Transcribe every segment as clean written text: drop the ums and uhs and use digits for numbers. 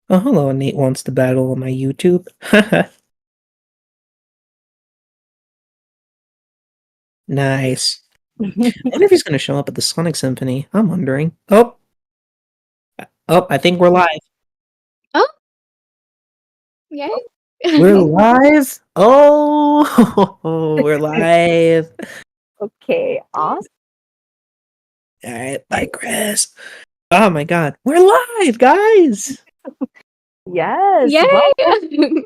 Oh, hello, Nate wants to battle on my YouTube. Nice. I wonder if he's going to show up at the Sonic Symphony. I'm wondering. Oh, I think we're live. Oh, yay. We're live? Oh, we're live. Okay, awesome. All right, bye, Chris. Oh my God, we're live, guys. Yes. Yay!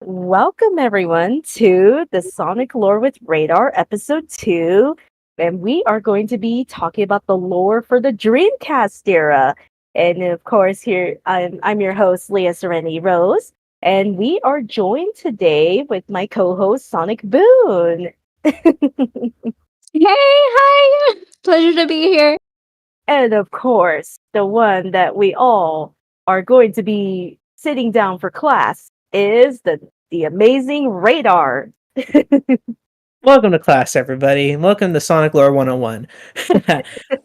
Welcome everyone to the Sonic Lore with Radar episode 2. And we are going to be talking about the lore for the Dreamcast era. And of course, here I'm your host, Leah Serenity Rose. And we are joined today with my co-host Sonic Boone. Hey, hi! Pleasure to be here. And of course, the one that we all are going to be sitting down for class is the amazing Radar. Welcome to class, everybody. Welcome to Sonic Lore 101.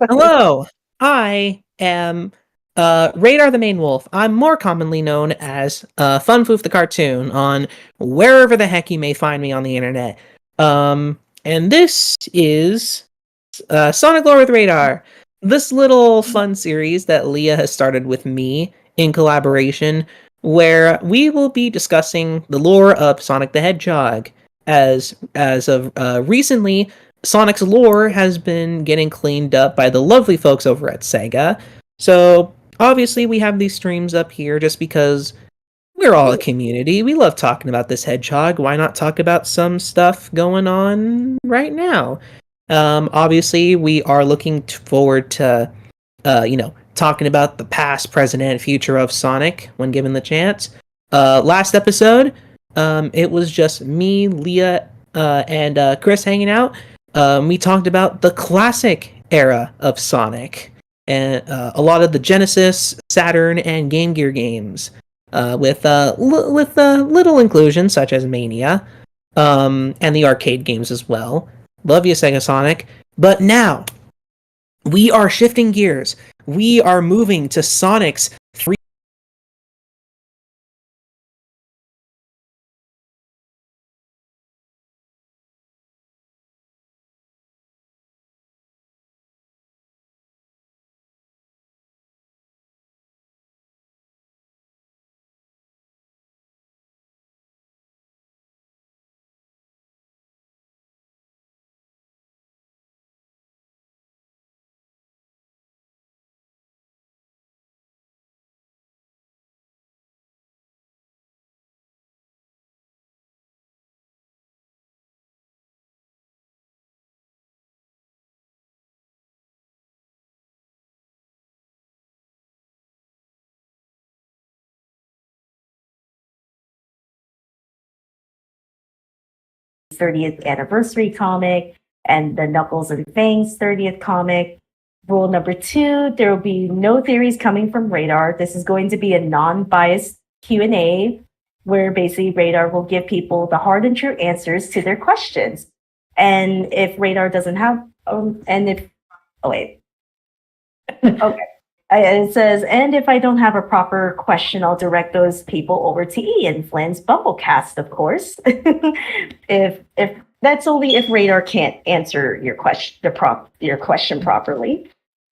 Hello, I am Radar the Main Wolf. I'm more commonly known as Funfoof the Cartoon on wherever the heck you may find me on the internet. And this is Sonic Lore with Radar. This little fun series that Leah has started with me in collaboration, where we will be discussing the lore of Sonic the Hedgehog. As of recently, Sonic's lore has been getting cleaned up by the lovely folks over at Sega. So obviously, we have these streams up here just because we're all a community. We love talking about this hedgehog. Why not talk about some stuff going on right now? Obviously, we are looking forward to, talking about the past, present, and future of Sonic when given the chance. Last episode, it was just me, Leah, and Chris hanging out. We talked about the classic era of Sonic and a lot of the Genesis, Saturn, and Game Gear games, with little inclusions such as Mania, and the arcade games as well. Love you, Sega Sonic. But now, we are shifting gears. We are moving to Sonic's 30th anniversary comic and the Knuckles and Fangs 30th comic. Rule number 2, there will be no theories coming from Radar. This is going to be a non-biased Q&A where basically Radar will give people the hard and true answers to their questions. And if Radar doesn't have, okay. It says, and if I don't have a proper question, I'll direct those people over to Ian Flynn's Bumblecast, of course. if that's only if Radar can't answer your question properly.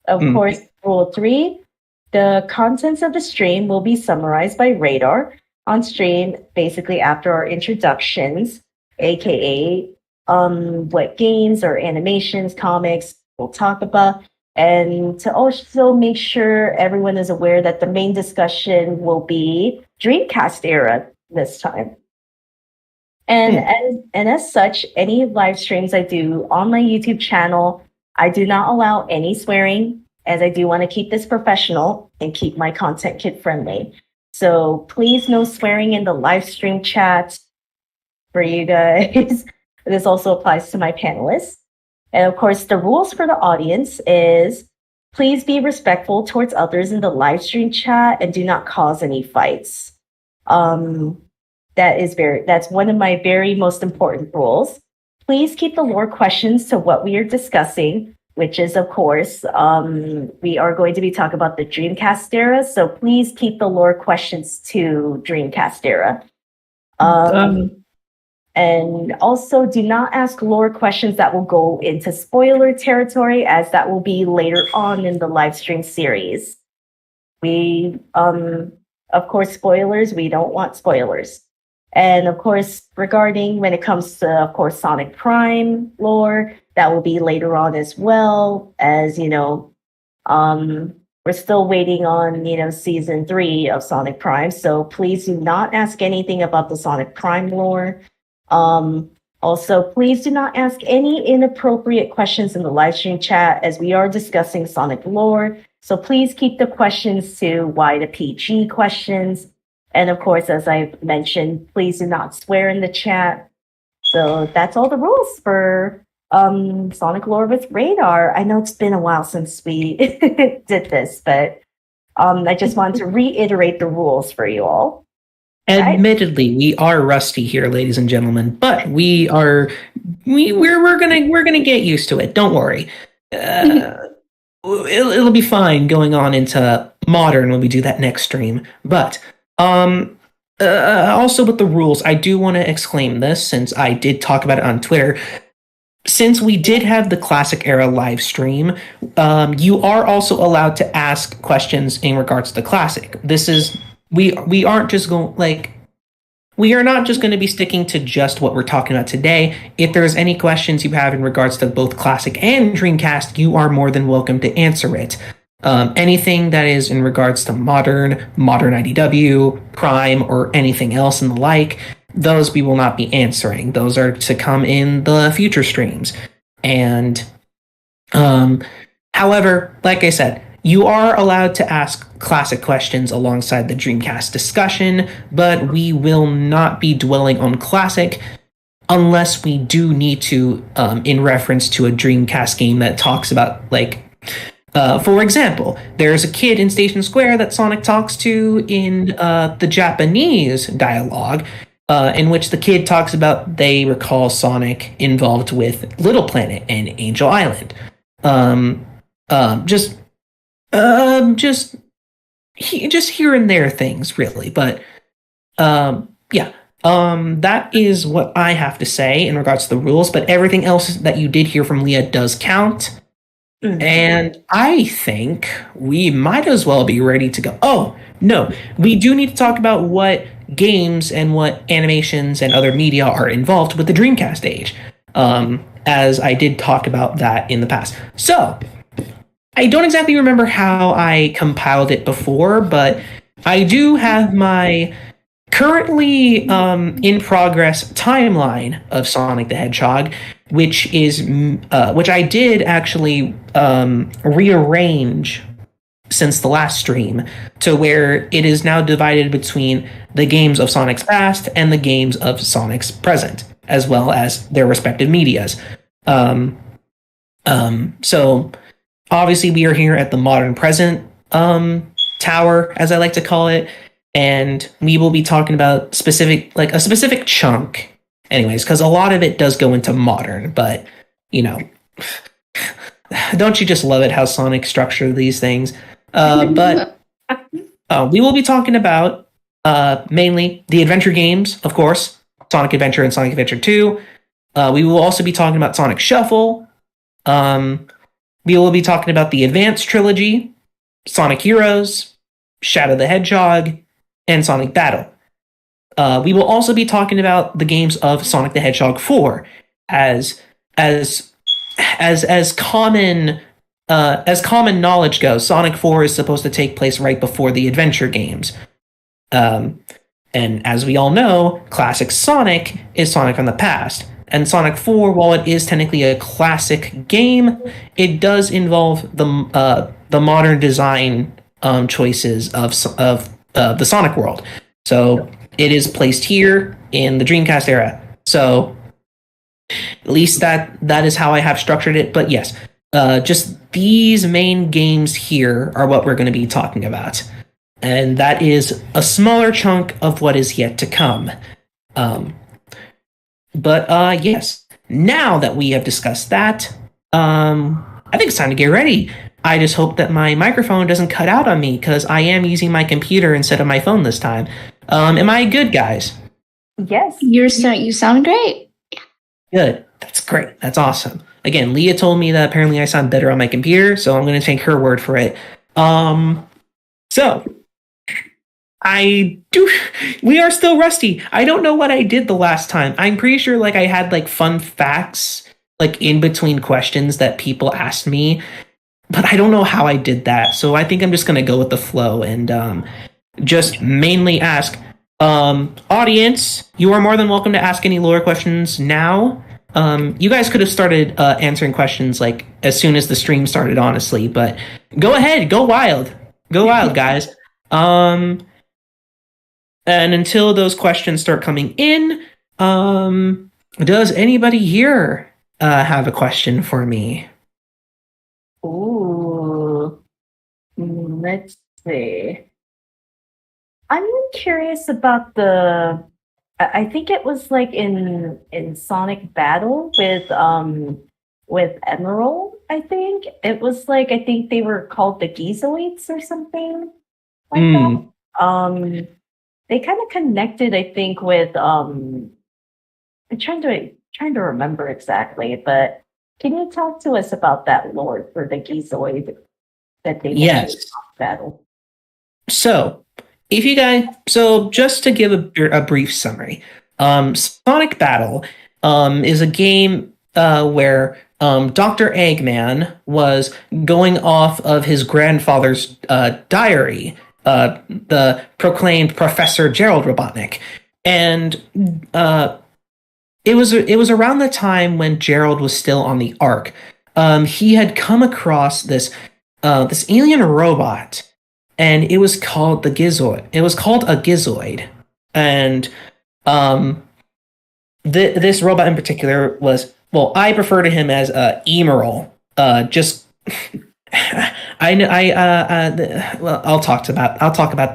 Of course, rule 3, the contents of the stream will be summarized by Radar on stream, basically after our introductions, aka what games or animations, comics we'll talk about. And to also make sure everyone is aware that the main discussion will be Dreamcast era this time. And as such, any live streams I do on my YouTube channel, I do not allow any swearing, as I do want to keep this professional and keep my content kid friendly. So please no swearing in the live stream chat for you guys. This also applies to my panelists. And of course, the rules for the audience is please be respectful towards others in the live stream chat and do not cause any fights. That's one of my very most important rules. Please keep the lore questions to what we are discussing. which is, of course, we are going to be talking about the Dreamcast era. So please keep the lore questions to Dreamcast era. And also, do not ask lore questions that will go into spoiler territory, as that will be later on in the live stream series. We, of course, spoilers, we don't want spoilers. And of course, regarding when it comes to, of course, Sonic Prime lore, that will be later on as well, as, we're still waiting on, season 3 of Sonic Prime. So please do not ask anything about the Sonic Prime lore. Also, please do not ask any inappropriate questions in the live stream chat, as we are discussing Sonic lore. So please keep the questions to Y to PG questions. And of course, as I mentioned, please do not swear in the chat. So that's all the rules for Sonic lore with Radar. I know it's been a while since we did this, but I just wanted to reiterate the rules for you all. Admittedly, we are rusty here, ladies and gentlemen, but we're gonna get used to it. Don't worry. It'll be fine going on into modern when we do that next stream. But also with the rules, I do want to exclaim this, since I did talk about it on Twitter. Since we did have the Classic Era live stream, you are also allowed to ask questions in regards to the Classic. This is we aren't just going we are not just going to be sticking to just what we're talking about today. If there's any questions you have in regards to both Classic and Dreamcast, you are more than welcome to answer it. Anything that is in regards to modern IDW, Prime, or anything else and the like, those we will not be answering. Those are to come in the future streams. And however, like I said, you are allowed to ask Classic questions alongside the Dreamcast discussion, but we will not be dwelling on Classic unless we do need to, in reference to a Dreamcast game that talks about, for example, there's a kid in Station Square that Sonic talks to in the Japanese dialogue, in which the kid talks about they recall Sonic involved with Little Planet and Angel Island. Just here and there things, really. But that is what I have to say in regards to the rules. But everything else that you did hear from Leah does count. Mm-hmm. And I think we might as well be ready to go. Oh, no, we do need to talk about what games and what animations and other media are involved with the Dreamcast age, as I did talk about that in the past. So I don't exactly remember how I compiled it before, but I do have my currently in progress timeline of Sonic the Hedgehog, which I did actually rearrange since the last stream to where it is now divided between the games of Sonic's past and the games of Sonic's present, as well as their respective medias. So obviously we are here at the modern present tower, as I like to call it, and we will be talking about a specific chunk anyways, because a lot of it does go into modern, but don't you just love it how Sonic structured these things? But we will be talking about mainly the adventure games, of course, Sonic Adventure and Sonic Adventure 2. We will also be talking about Sonic Shuffle. We will be talking about the Advance Trilogy, Sonic Heroes, Shadow the Hedgehog, and Sonic Battle. We will also be talking about the games of Sonic the Hedgehog 4, as common knowledge goes. Sonic 4 is supposed to take place right before the adventure games. And as we all know, classic Sonic is Sonic from the past. And Sonic 4, while it is technically a classic game, it does involve the modern design choices of the Sonic world. So it is placed here in the Dreamcast era. So at least that is how I have structured it. But yes, just these main games here are what we're going to be talking about. And that is a smaller chunk of what is yet to come. But yes, now that we have discussed that, I think it's time to get ready. I just hope that my microphone doesn't cut out on me because I am using my computer instead of my phone this time. Am I good, guys? Yes. You sound great. Good. That's great. That's awesome. Again, Leah told me that apparently I sound better on my computer, so I'm going to take her word for it. So we are still rusty. I don't know what I did the last time. I'm pretty sure like I had like fun facts like in between questions that people asked me, but I don't know how I did that. So I think I'm just going to go with the flow and just mainly ask audience, you are more than welcome to ask any lore questions now. You guys could have started answering questions like as soon as the stream started, honestly, but go ahead, go wild, guys. And until those questions start coming in, does anybody here have a question for me? Ooh. Let's see. I'm curious about I think it was like in Sonic Battle with Emerald, I think. It was like I think they were called the Gizoids or something like that. They kind of connected, I think, with I'm trying to remember exactly, but can you talk to us about that lore for the Gizoid that they mentioned in Battle? So, if you guys, just to give a brief summary, Sonic Battle is a game where Dr. Eggman was going off of his grandfather's diary, the proclaimed Professor Gerald Robotnik, and it was around the time when Gerald was still on the Ark. He had come across this alien robot, and it was called the Gizoid. It was called a Gizoid, and this robot in particular was, well, I prefer to him as Emerald. Just well, I'll talk about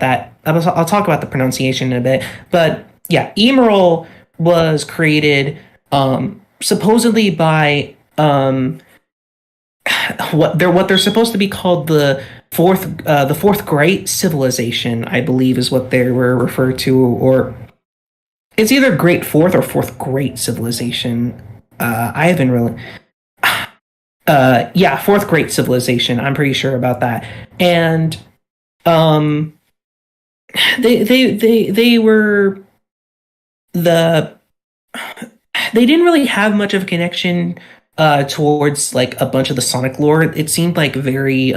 that. I'll talk about the pronunciation in a bit, but yeah, Emerald was created supposedly by what they're supposed to be called the fourth great civilization, I believe is what they were referred to, or it's either great fourth or fourth great civilization. I haven't really fourth great civilization, I'm pretty sure about that. And they were they didn't really have much of a connection towards like a bunch of the Sonic lore. It seemed like very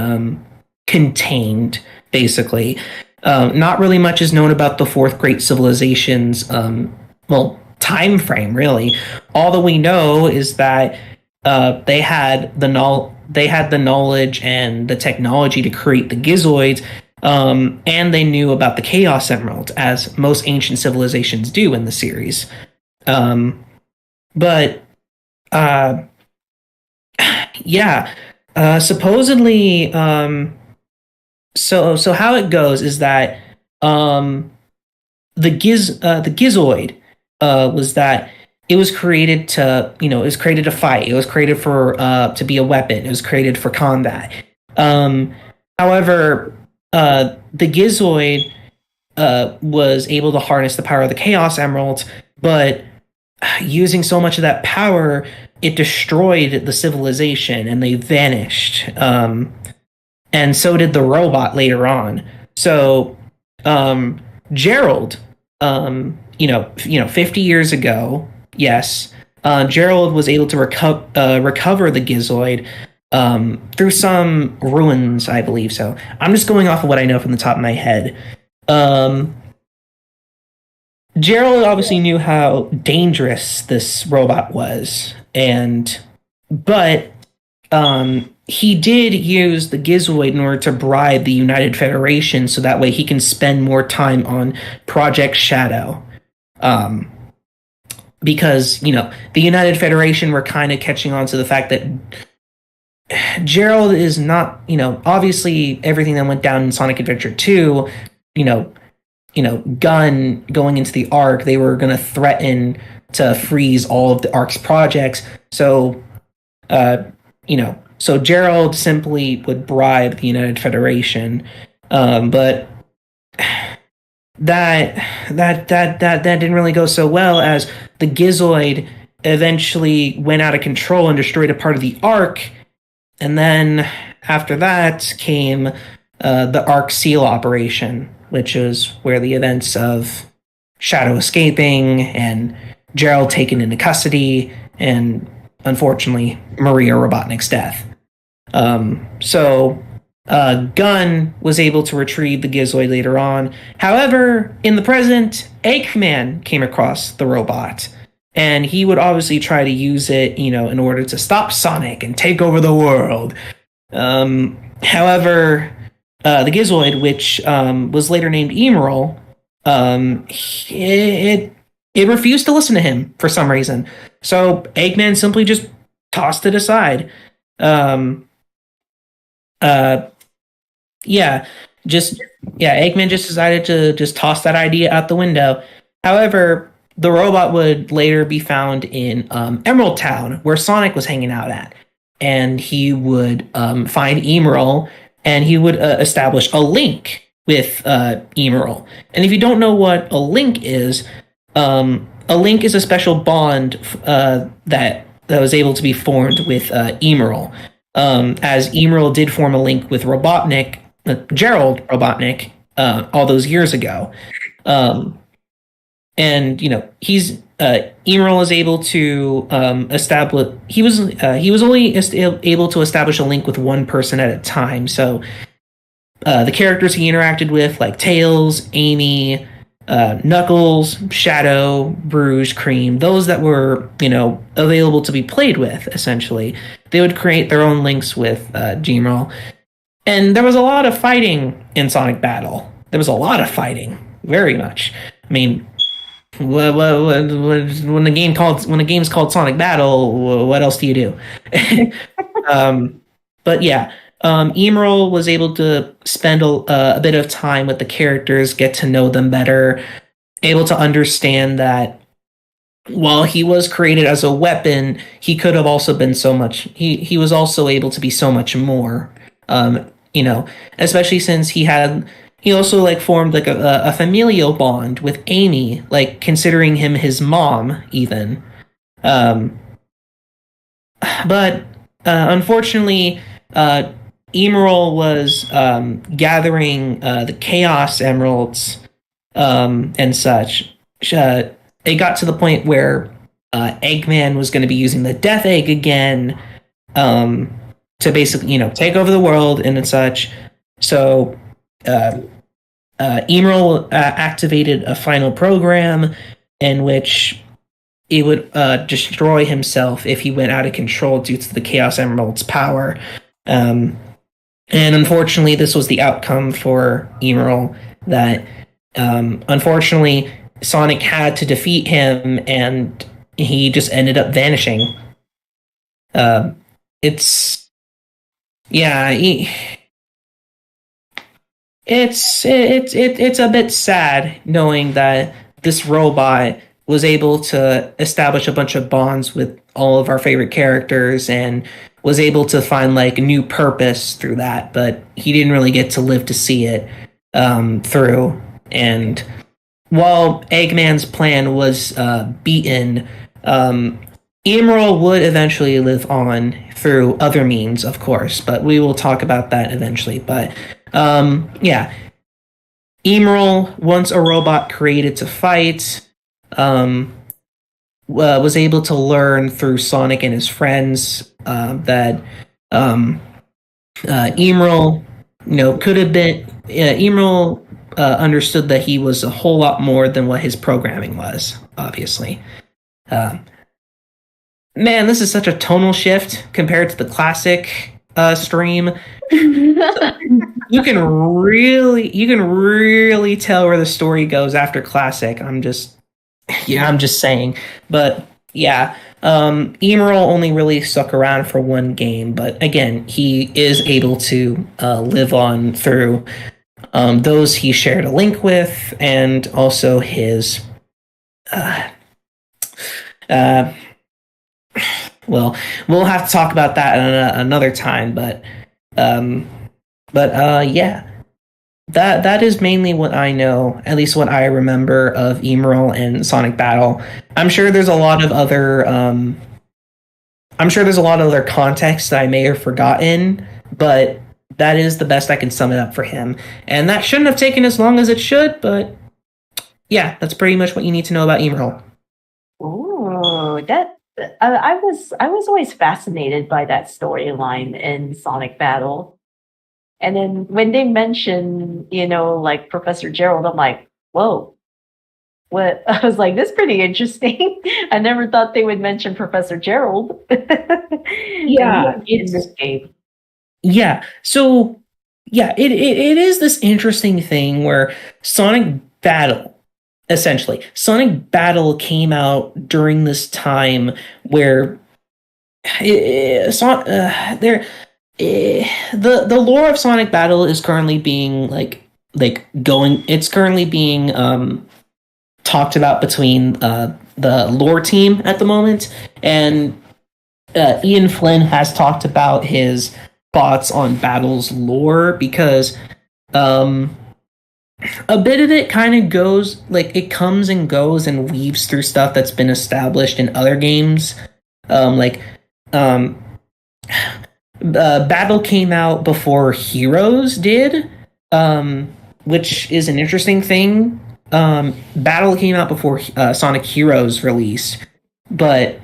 contained, basically. Not really much is known about the fourth great civilization's time frame, really. All that we know is that they had the knowledge and the technology to create the Gizoids, and they knew about the Chaos Emerald, as most ancient civilizations do in the series. Supposedly, so how it goes is that the Gizoid was that it was created to fight. It was created for to be a weapon. It was created for combat. However, the Gizoid was able to harness the power of the Chaos Emerald, but using so much of that power, it destroyed the civilization and they vanished. And so did the robot later on. So Gerald, 50 years ago, yes, Gerald was able to recover the Gizoid through some ruins, I believe so. I'm just going off of what I know from the top of my head. Gerald obviously knew how dangerous this robot was, but he did use the Gizoid in order to bribe the United Federation so that way he can spend more time on Project Shadow. Because, the United Federation were kind of catching on to the fact that Gerald is not, obviously everything that went down in Sonic Adventure 2, Gun going into the Ark, they were going to threaten to freeze all of the Ark's projects. So, So Gerald simply would bribe the United Federation, but that didn't really go so well, as the Gizoid eventually went out of control and destroyed a part of the Ark, and then after that came the Ark Seal operation, which is where the events of Shadow escaping and Gerald taken into custody, and unfortunately Maria Robotnik's death. Gunn was able to retrieve the Gizoid later on. However, in the present, Eggman came across the robot, and he would obviously try to use it, in order to stop Sonic and take over the world. However, the Gizoid, which was later named Emerald, it refused to listen to him for some reason. So Eggman simply just tossed it aside. Eggman just decided to just toss that idea out the window. However, the robot would later be found in Emerald Town, where Sonic was hanging out at. And he would find Emerald, and he would establish a link with Emerald. And if you don't know what a link is a special bond that was able to be formed with Emerald. As Emerald did form a link with Robotnik, Gerald Robotnik, all those years ago. He's Emerald is able to establish. He was only able to establish a link with one person at a time. So the characters he interacted with, like Tails, Amy, Knuckles, Shadow, Bruges, Cream, those that were available to be played with, essentially, they would create their own links with Emerald. And there was a lot of fighting in Sonic Battle. There was a lot of fighting, very much. I mean, when the game's called Sonic Battle, what else do you do? But yeah, Emerald was able to spend a bit of time with the characters, get to know them better, able to understand that while he was created as a weapon, he could have also been so much. He was also able to be so much more. Especially since he also formed a familial bond with Amy, considering him his mom even. But unfortunately, Emerald was gathering the Chaos Emeralds and such. It got to the point where Eggman was going to be using the Death Egg again to basically, take over the world and such. So Emerald activated a final program in which it would destroy himself if he went out of control due to the Chaos Emerald's power. And unfortunately, this was the outcome for Emerald, that unfortunately Sonic had to defeat him, and he just ended up vanishing. It's a bit sad knowing that this robot was able to establish a bunch of bonds with all of our favorite characters and was able to find a new purpose through that, but he didn't really get to live to see it through. And while Eggman's plan was beaten, Emerald would eventually live on through other means, of course, but we will talk about that eventually. But Emerald, once a robot created to fight, was able to learn through Sonic and his friends that Emerald, could have been. Emerald understood that he was a whole lot more than what his programming was. Obviously, man, this is such a tonal shift compared to the classic stream. You can really tell where the story goes after classic. I'm just saying. But yeah, Emerald only really stuck around for one game, but again, he is able to live on through those he shared a link with, and also his well, we'll have to talk about that another time. Yeah, that is mainly what I know, at least what I remember of Emerald and Sonic Battle. I'm sure there's a lot of other context that I may have forgotten, but that is the best I can sum it up for him. And that shouldn't have taken as long as it should, but yeah, that's pretty much what you need to know about Emerald. Ooh, that I was always fascinated by that storyline in Sonic Battle. And then when they mention, like Professor Gerald, I'm like, whoa, what? I was like, that's pretty interesting. I never thought they would mention Professor Gerald. Yeah, in this game. Yeah, so yeah, it is this interesting thing where Sonic Battle came out during this time where the lore of Sonic Battle is currently being it's currently being talked about between the lore team at the moment, and Ian Flynn has talked about his thoughts on Battle's lore, because a bit of it kind of goes, it comes and goes and weaves through stuff that's been established in other games. Battle came out before Heroes did, which is an interesting thing. Battle came out before Sonic Heroes released, but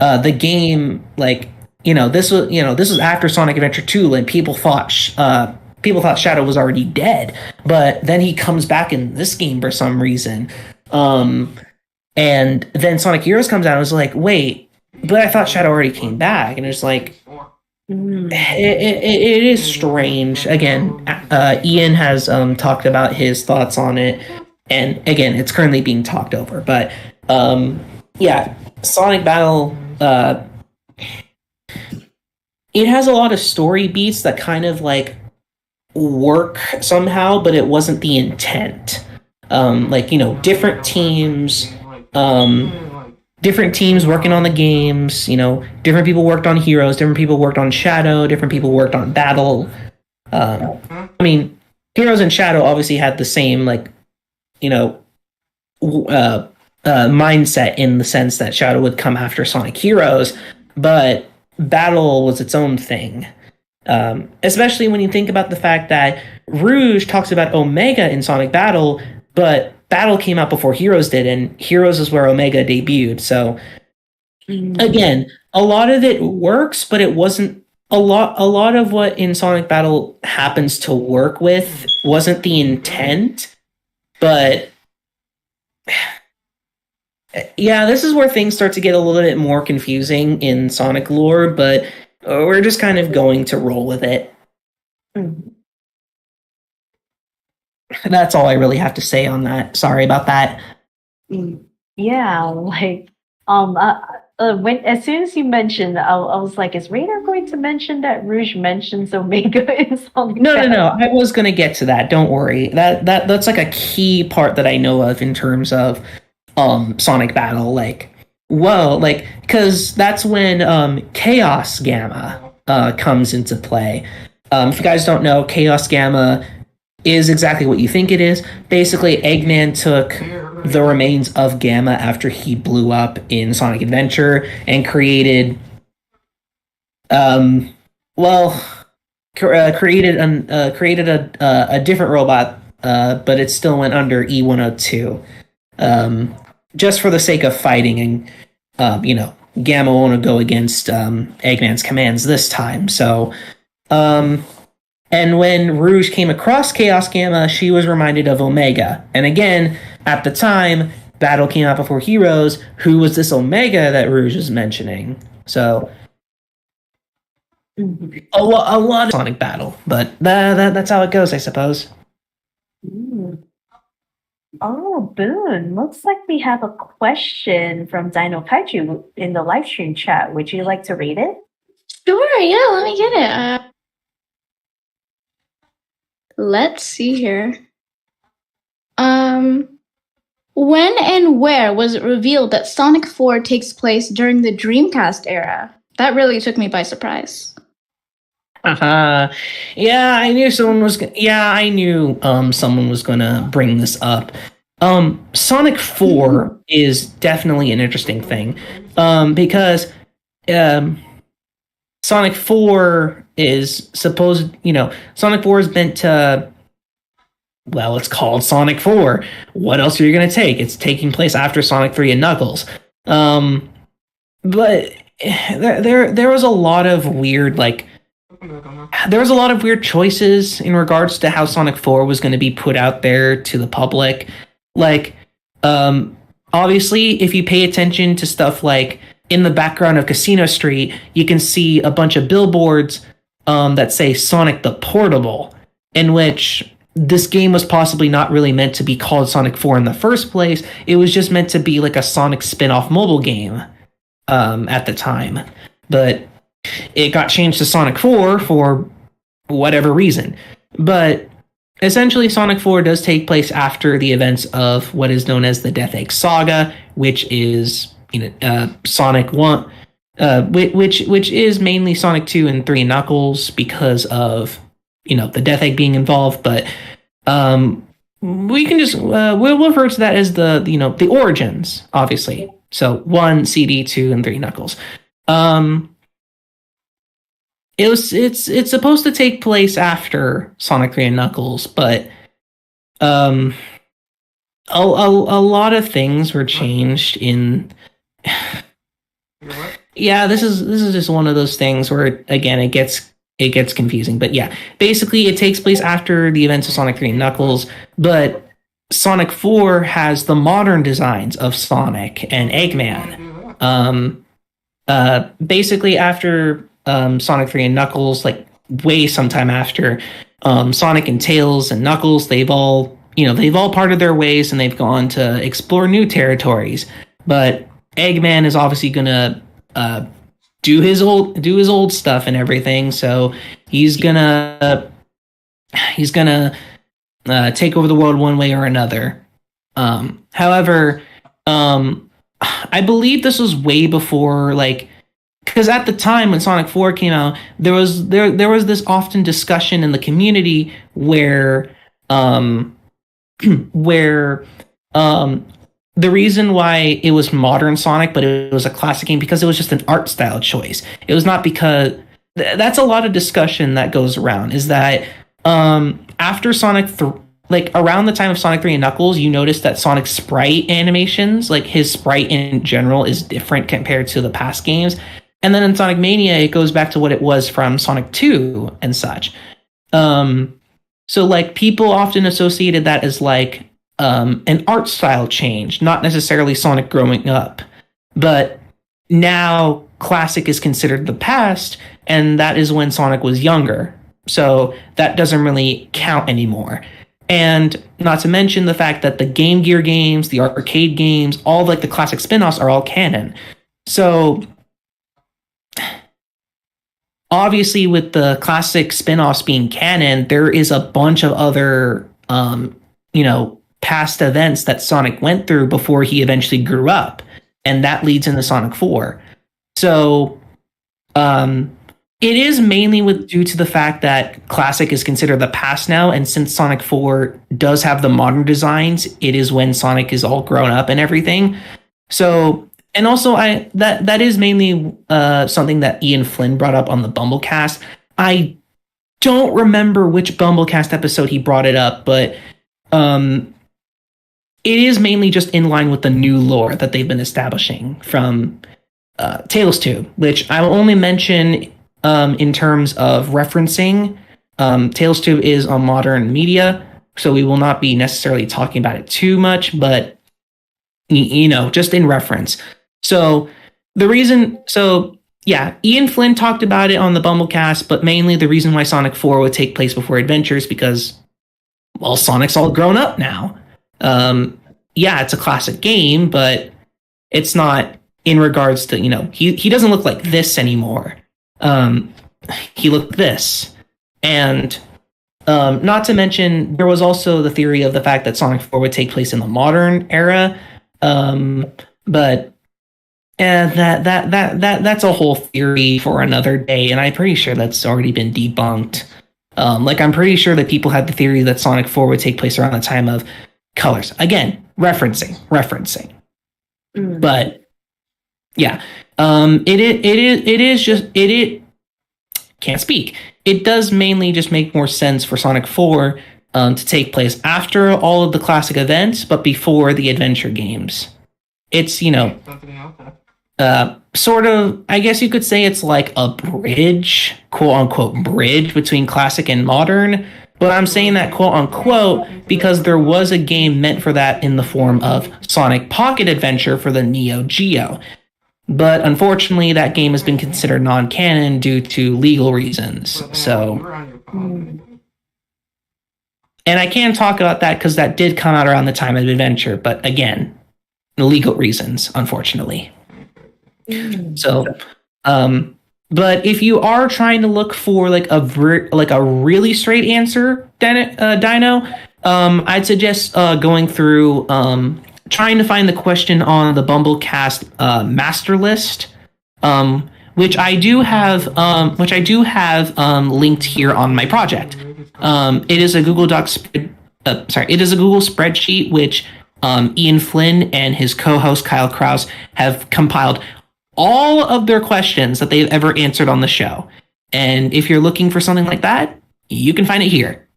the game, this was after Sonic Adventure 2, and people thought Shadow was already dead, but then he comes back in this game for some reason. And then Sonic Heroes comes out and was like, wait, but I thought Shadow already came back, and it's like, it is strange. Again, Ian has talked about his thoughts on it, and again, it's currently being talked over. But yeah, Sonic Battle, it has a lot of story beats that kind of work somehow, but it wasn't the intent. Different teams working on the games, different people worked on Heroes, different people worked on Shadow, different people worked on Battle. Heroes and Shadow obviously had the same, mindset, in the sense that Shadow would come after Sonic Heroes, but Battle was its own thing. Especially when you think about the fact that Rouge talks about Omega in Sonic Battle, but Battle came out before Heroes did, and Heroes is where Omega debuted. So again, a lot of it works, but it wasn't a lot of what in Sonic Battle happens to work with wasn't the intent. But yeah, this is where things start to get a little bit more confusing in Sonic lore, but we're just kind of going to roll with it. That's all I really have to say on that. Sorry about that. Yeah, when as soon as you mentioned, I was like, is Radar going to mention that Rouge mentions Omega in Sonic Battle? No. I was going to get to that. Don't worry. That's a key part that I know of in terms of Sonic Battle. Because that's when Chaos Gamma comes into play. If you guys don't know, Chaos Gamma is exactly what you think it is. Basically, Eggman took the remains of Gamma after he blew up in Sonic Adventure and created a different robot, but it still went under E102, just for the sake of fighting, and Gamma won't go against Eggman's commands this time. So and when Rouge came across Chaos Gamma, she was reminded of Omega. And again, at the time, Battle came out before Heroes. Who was this Omega that Rouge is mentioning? So a lot of Sonic Battle, but that's how it goes, I suppose. Oh, Boone, looks like we have a question from Dino Kaiju in the live stream chat. Would you like to read it? Sure, yeah, let me get it. Let's see here. When and where was it revealed that Sonic 4 takes place during the Dreamcast era? That really took me by surprise. Yeah, I knew someone was. I knew someone was gonna bring this up. Sonic 4 is definitely an interesting thing, because Sonic 4 is supposed. Sonic 4 is meant to. Well, it's called Sonic 4. What else are you gonna take? It's taking place after Sonic 3 and Knuckles. But there was a lot of weird choices in regards to how Sonic 4 was going to be put out there to the public. Obviously, if you pay attention to stuff like in the background of Casino Street, you can see a bunch of billboards that say Sonic the Portable, in which this game was possibly not really meant to be called Sonic 4 in the first place. It was just meant to be like a Sonic spin-off mobile game at the time. But it got changed to Sonic 4 for whatever reason. But essentially, Sonic 4 does take place after the events of what is known as the Death Egg Saga, which is Sonic 1, which is mainly Sonic 2 and 3 Knuckles because of the Death Egg being involved. But we can just we'll refer to that as the origins, obviously. So 1 CD, 2, and 3 Knuckles. It's supposed to take place after Sonic 3 and Knuckles, but a lot of things were changed in. Yeah, this is just one of those things where again it gets confusing. But yeah, basically it takes place after the events of Sonic 3 and Knuckles, but Sonic 4 has the modern designs of Sonic and Eggman. Basically after Sonic 3 and Knuckles, like way sometime after, Sonic and Tails and Knuckles, they've all parted their ways and they've gone to explore new territories. But Eggman is obviously gonna do his old stuff and everything, so he's gonna take over the world one way or another. However, I believe this was way before, because at the time when Sonic 4 came out, there was this often discussion in the community where the reason why it was modern Sonic, but it was a classic game, because it was just an art style choice. It was not because that's a lot of discussion that goes around, is that after Sonic 3, around the time of Sonic 3 and Knuckles, you notice that Sonic's sprite animations, his sprite in general, is different compared to the past games. And then in Sonic Mania, it goes back to what it was from Sonic 2 and such. So people often associated that as an art style change, not necessarily Sonic growing up. But now classic is considered the past, and that is when Sonic was younger. So that doesn't really count anymore. And not to mention the fact that the Game Gear games, the arcade games, all the classic spin-offs are all canon. So obviously with the classic spin-offs being canon, there is a bunch of other past events that Sonic went through before he eventually grew up, and that leads into Sonic 4. So it is mainly due to the fact that classic is considered the past now, and since Sonic 4 does have the modern designs, it is when Sonic is all grown up and everything. So, and also that is mainly something that Ian Flynn brought up on the Bumblecast. I don't remember which Bumblecast episode he brought it up, but it is mainly just in line with the new lore that they've been establishing from Tales 2, which I will only mention in terms of referencing. Tales 2 is on modern media, so we will not be necessarily talking about it too much, but just in reference. So Ian Flynn talked about it on the Bumblecast, but mainly the reason why Sonic 4 would take place before Adventures, because, well, Sonic's all grown up now. It's a classic game, but it's not in regards to, he doesn't look like this anymore. He looked this. And not to mention, there was also the theory of the fact that Sonic 4 would take place in the modern era. But And that's a whole theory for another day, and I'm pretty sure that's already been debunked. I'm pretty sure that people had the theory that Sonic 4 would take place around the time of Colors. Again, referencing. But yeah, it can't speak. It does mainly just make more sense for Sonic 4 to take place after all of the classic events, but before the adventure games. It's, sort of, I guess you could say it's like a bridge, quote unquote bridge between classic and modern. But I'm saying that quote unquote because there was a game meant for that in the form of Sonic Pocket Adventure for the Neo Geo. But unfortunately, that game has been considered non-canon due to legal reasons. So, and I can talk about that because that did come out around the time of Adventure. But again, legal reasons, unfortunately. So, but if you are trying to look for like a really straight answer, Dino, I'd suggest going through trying to find the question on the Bumblecast master list, which I do have linked here on my project. It is a Google Docs. It is a Google spreadsheet which Ian Flynn and his co-host Kyle Krause have compiled all of their questions that they've ever answered on the show. And if you're looking for something like that, you can find it here.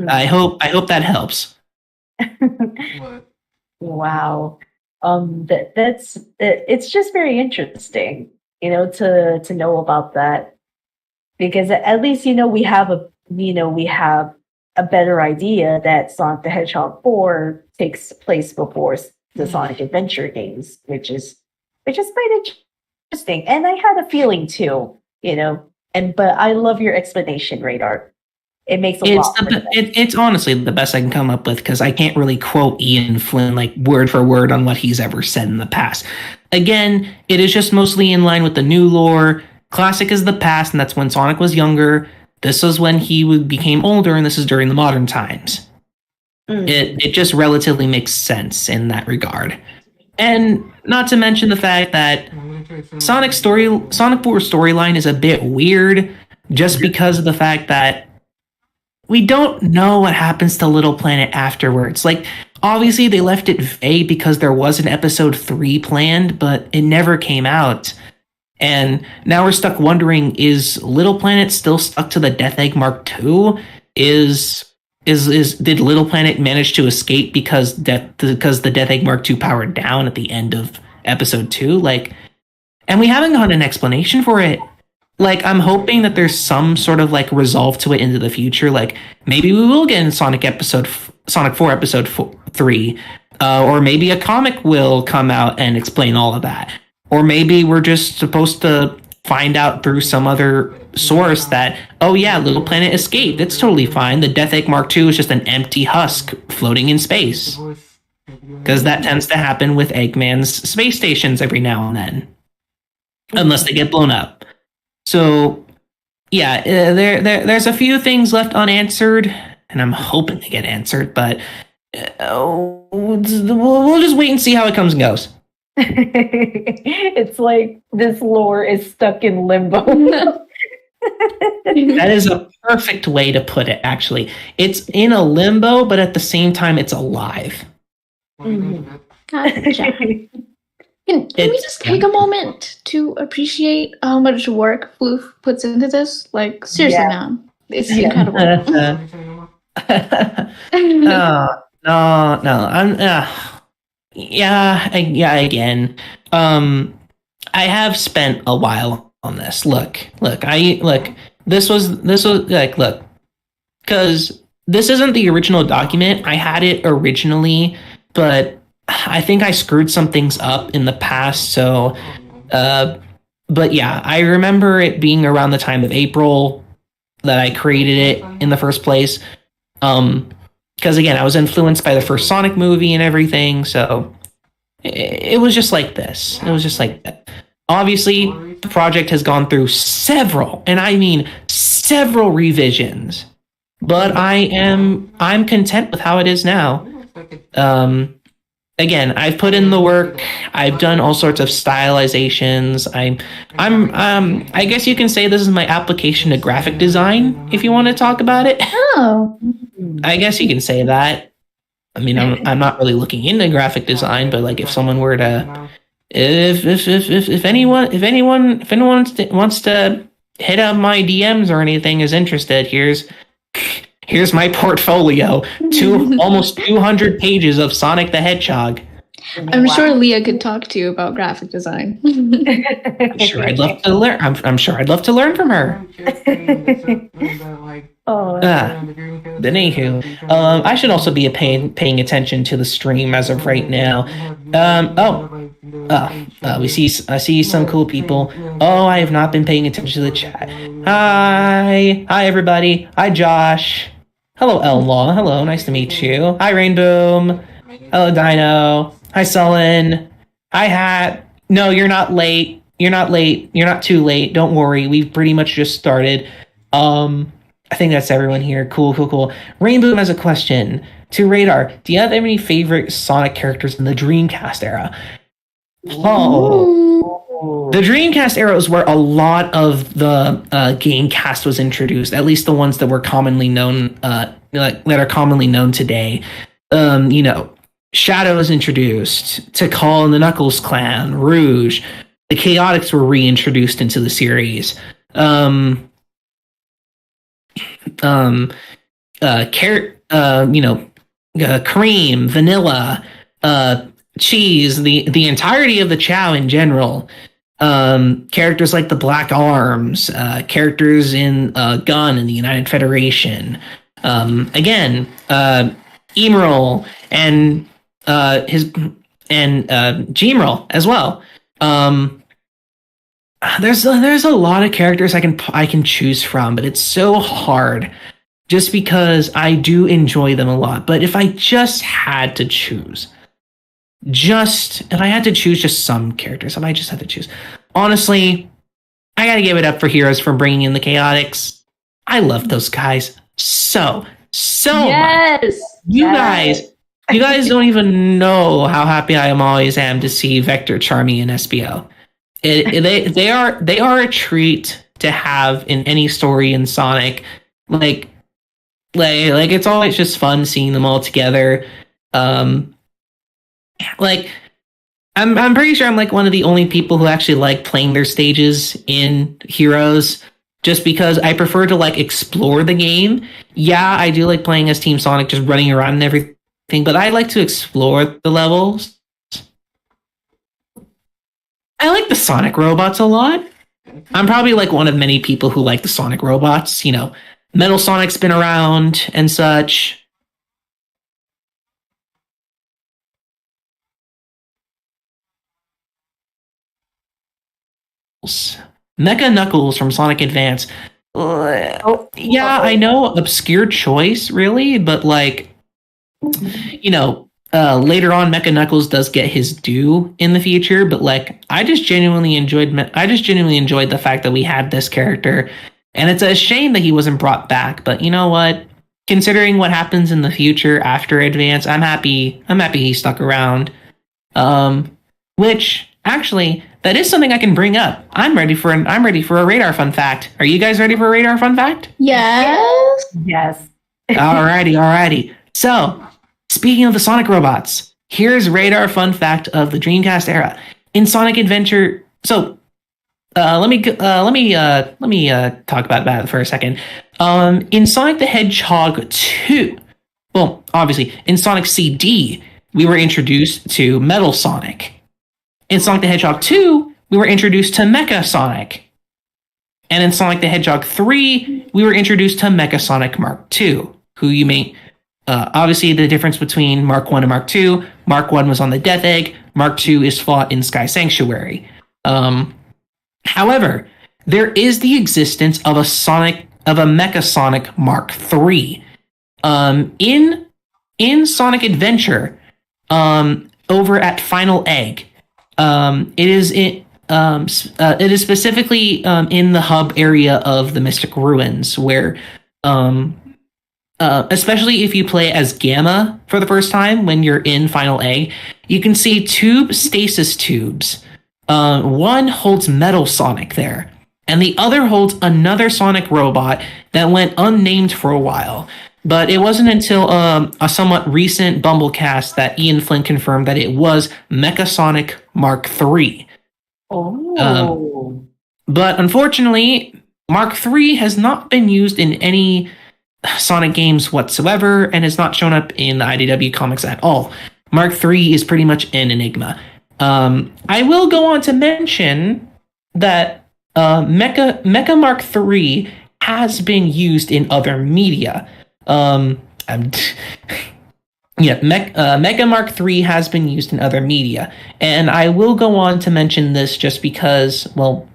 I hope that helps. Wow. It's just very interesting, to know about that, because at least we have a better idea that Sonic the Hedgehog 4 takes place before the Sonic Adventure games, which is quite interesting. And I had a feeling too, but I love your explanation, Radar. It makes a lot more sense. It's honestly the best I can come up with because I can't really quote Ian Flynn like word for word on what he's ever said in the past. Again, it is just mostly in line with the new lore. Classic is the past, and that's when Sonic was younger. This was when he became older, and this is during the modern times. It just relatively makes sense in that regard. And not to mention the fact that Sonic 4 storyline is a bit weird just because of the fact that we don't know what happens to Little Planet afterwards. Like, obviously they left it vague because there was an episode 3 planned, but it never came out. And now we're stuck wondering, is Little Planet still stuck to the Death Egg Mark II? Did Little Planet manage to escape because the Death Egg Mark II powered down at the end of episode 2? And we haven't gotten an explanation for it. I'm hoping that there's some sort of resolve to it into the future. Maybe we will get in Sonic 4 episode 3, or maybe a comic will come out and explain all of that. Or maybe we're just supposed to find out through some other source that, oh yeah, Little Planet escaped. It's totally fine. The Death Egg Mark II is just an empty husk floating in space. Because that tends to happen with Eggman's space stations every now and then. Unless they get blown up. So, yeah, there's a few things left unanswered, and I'm hoping to get answered, but we'll just wait and see how it comes and goes. It's like this lore is stuck in limbo. That is a perfect way to put it, actually. It's in a limbo, but at the same time, it's alive. Gotcha. Can we just take a moment to appreciate how much work Floof puts into this? Seriously, man. It's incredible. No. Again. I have spent a while on this. Look. This was because this isn't the original document. I had it originally, but I think I screwed some things up in the past. So, but yeah, I remember it being around the time of April that I created it in the first place. Because again, I was influenced by the first Sonic movie and everything. So it was just like this. It was just like that. Obviously, the project has gone through several, and I mean several revisions. But I'm content with how it is now. again, I've put in the work. I've done all sorts of stylizations. I guess you can say this is my application to graphic design, if you want to talk about it. Oh. I guess you can say that. I mean, I'm not really looking into graphic design, but like if someone were to, if anyone wants to hit up my DMs or anything is interested, here's my portfolio. Almost 200 pages of Sonic the Hedgehog. I'm sure Leah could talk to you about graphic design. I'm sure I'd love to learn. I'm sure I'd love to learn from her. But anywho, I should also be paying attention to the stream as of right now. I see some cool people. Oh, I have not been paying attention to the chat. Hi everybody. Hi Josh. Hello Elmlaw. Hello, nice to meet you. Hi Rainboom. Hello Dino. Hi Sullen. Hi Hat. No, you're not late. You're not late. You're not too late. Don't worry. We've pretty much just started. I think that's everyone here. Cool. Rainboom has a question to Radar. Do you have any favorite Sonic characters in the Dreamcast era? Oh, the Dreamcast era is where a lot of the game cast was introduced. At least the ones that were commonly known, that are commonly known today. Shadow was introduced. Tikal and the Knuckles clan, Rouge. The Chaotix were reintroduced into the series. Cream, Vanilla, Cheese, the entirety of the Chow in general. Characters like the Black Arms, characters in Gun and the United Federation. Emerald and Gmerald as well. There's a lot of characters I can choose from, but it's so hard just because I do enjoy them a lot. But if I just had to choose, just some characters, if I just had to choose, honestly, I gotta give it up for Heroes for bringing in the Chaotix. I love those guys so much. You guys don't even know how happy I always am to see Vector, Charmy, and SBO. They are a treat to have in any story in Sonic. Like it's always just fun seeing them all together. I'm pretty sure I'm like one of the only people who actually like playing their stages in Heroes, just because I prefer to like explore the game. Yeah, I do like playing as Team Sonic, just running around and everything, but I like to explore the levels. I like the Sonic robots a lot. I'm probably like one of many people who like the Sonic robots. Metal Sonic's been around and such. Mecha Knuckles from Sonic Advance. I know, obscure choice, really, but like, later on, Mecha Knuckles does get his due in the future, but like, I just genuinely enjoyed the fact that we had this character, and it's a shame that he wasn't brought back. But you know what? Considering what happens in the future after Advance, I'm happy he stuck around. Which actually, that is something I can bring up. I'm ready for a Radar fun fact. Are you guys ready for a Radar fun fact? Yes. Yes. Alrighty. So, speaking of the Sonic robots, here's Radar fun fact of the Dreamcast era. In Sonic Adventure, so let me talk about that for a second. In Sonic the Hedgehog 2, well, obviously in Sonic CD, we were introduced to Metal Sonic. In Sonic the Hedgehog 2, we were introduced to Mecha Sonic. And in Sonic the Hedgehog 3, we were introduced to Mecha Sonic Mark II, who you may... obviously, the difference between Mark 1 and Mark II, Mark 1 was on the Death Egg, Mark II is fought in Sky Sanctuary. However, there is the existence of a Mecha Sonic Mark III. In Sonic Adventure, over at Final Egg, it is specifically in the hub area of the Mystic Ruins, where especially if you play as Gamma for the first time when you're in Final Egg, you can see two stasis tubes. One holds Metal Sonic there, and the other holds another Sonic robot that went unnamed for a while. But it wasn't until a somewhat recent Bumblecast that Ian Flynn confirmed that it was Mecha Sonic Mark III. Oh. But unfortunately, Mark III has not been used in any Sonic games whatsoever and has not shown up in the IDW comics at all. Mark III is pretty much an enigma. I will go on to mention that Mecha Mark III has been used in other media. Mecha Mark III has been used in other media, and I will go on to mention this just because, well,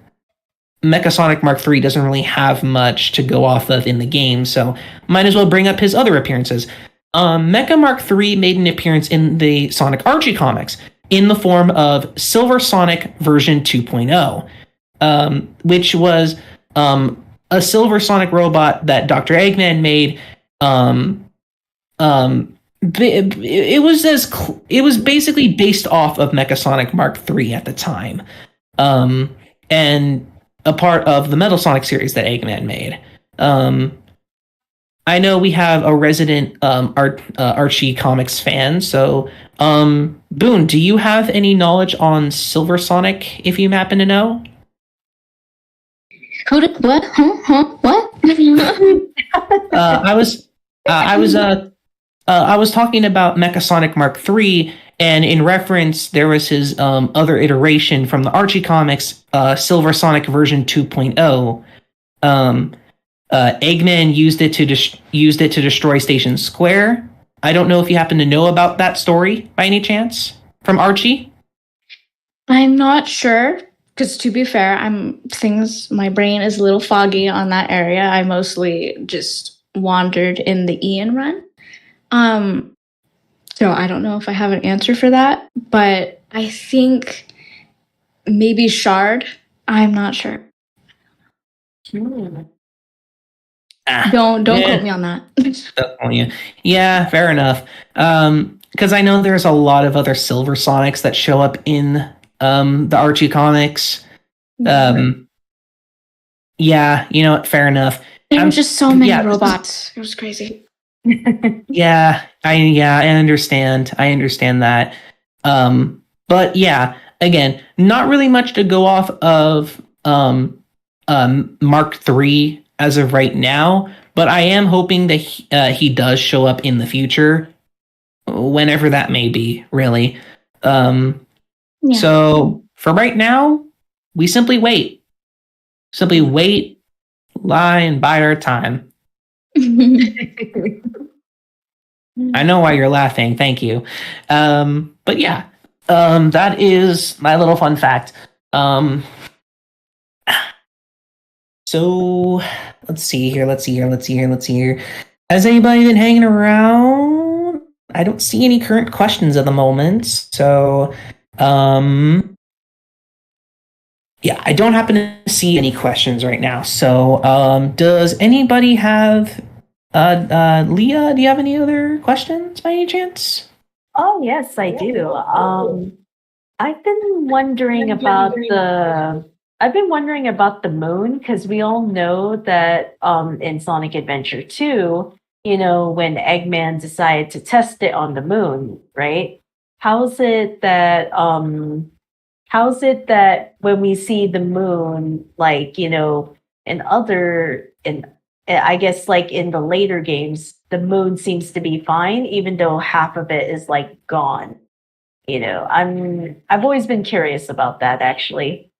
Mecha Sonic Mark III doesn't really have much to go off of in the game, so might as well bring up his other appearances. Mecha Mark III made an appearance in the Sonic Archie comics in the form of Silver Sonic version 2.0, which was a Silver Sonic robot that Dr. Eggman made. It was basically based off of Mecha Sonic Mark III at the time, and a part of the Metal Sonic series that Eggman made. I know we have a resident Archie comics fan, so Boone, do you have any knowledge on Silver Sonic, if you happen to know? What? What? I was talking about Mecha Sonic Mark III, and in reference, there was his other iteration from the Archie comics, Silver Sonic version 2.0. Eggman used it to destroy Station Square. I don't know if you happen to know about that story by any chance from Archie. I'm not sure, because to be fair, my brain is a little foggy on that area. I mostly just wandered in the Ian run. So I don't know if I have an answer for that, but I think maybe Shard. I'm not sure. Don't quote me on that. Yeah, fair enough. Because I know there's a lot of other Silver Sonics that show up in the Archie comics. Yeah, you know what? Fair enough. There were just so many robots. It was crazy. I understand. I understand that. But yeah, again, not really much to go off of Mark III as of right now, but I am hoping that he does show up in the future, whenever that may be, really. So for right now, we simply wait. Simply wait, lie, and bide our time. I know why you're laughing. Thank you. But yeah, that is my little fun fact. So let's see here. Has anybody been hanging around? I don't see any current questions at the moment. So, yeah, I don't happen to see any questions right now. So, does anybody have, Leah, do you have any other questions by any chance? Oh, yes, I do. I've been wondering about the moon, because we all know that in Sonic Adventure 2, when Eggman decided to test it on the moon, right? How's it that when we see the moon, like, I guess like in the later games, the moon seems to be fine, even though half of it is like gone. I've always been curious about that, actually.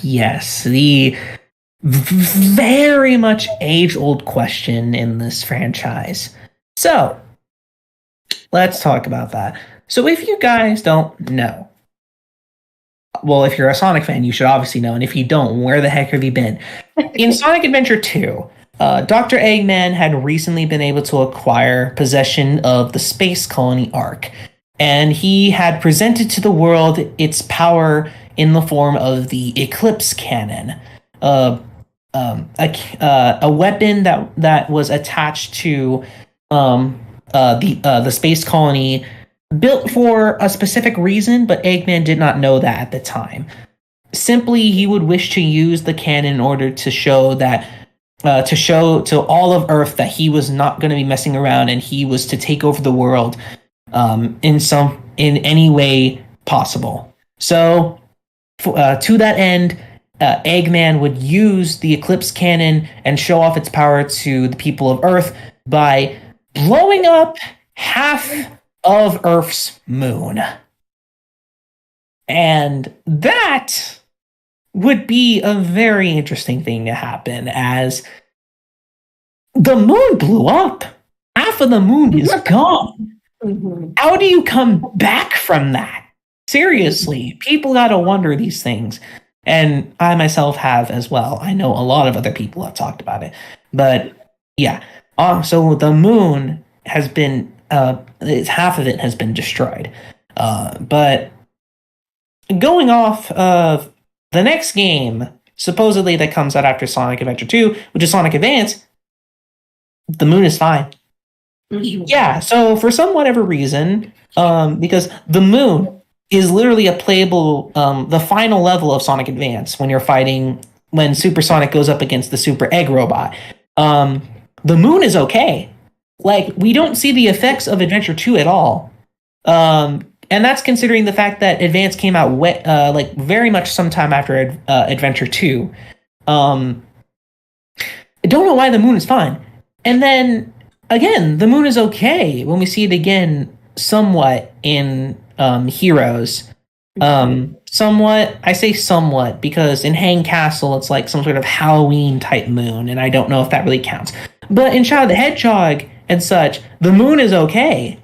Yes, the very much age-old question in this franchise. So, let's talk about that. So if you guys don't know, well, if you're a Sonic fan, you should obviously know, and if you don't, where the heck have you been? In Sonic Adventure 2, Dr. Eggman had recently been able to acquire possession of the Space Colony Ark, and he had presented to the world its power in the form of the Eclipse Cannon. a weapon that was attached to the space colony, built for a specific reason, but Eggman did not know that at the time. Simply, he would wish to use the cannon in order to show that to show to all of Earth that he was not going to be messing around and he was to take over the world in any way possible. So, to that end, Eggman would use the Eclipse Cannon and show off its power to the people of Earth by blowing up half of Earth's moon. And that would be a very interesting thing to happen, as the moon blew up. Half of the moon is gone. Mhm. How do you come back from that? Seriously, people gotta wonder these things. And I myself have as well. I know a lot of other people have talked about it. But yeah, so the moon has been, half of it has been destroyed. But going off of the next game, supposedly that comes out after Sonic Adventure 2, which is Sonic Advance, the moon is fine. Mhm. Yeah, so for some whatever reason, because the moon is literally a playable, the final level of Sonic Advance when you're fighting, when Super Sonic goes up against the Super Egg Robot. The moon is okay. Like, we don't see the effects of Adventure 2 at all. And that's considering the fact that Advance came out like very much sometime after Adventure 2. I don't know why the moon is fine. And then, again, the moon is okay when we see it again somewhat in Heroes. Somewhat, I say somewhat, because in Hang Castle, it's like some sort of Halloween-type moon, and I don't know if that really counts. But in Shadow the Hedgehog and such, the moon is okay.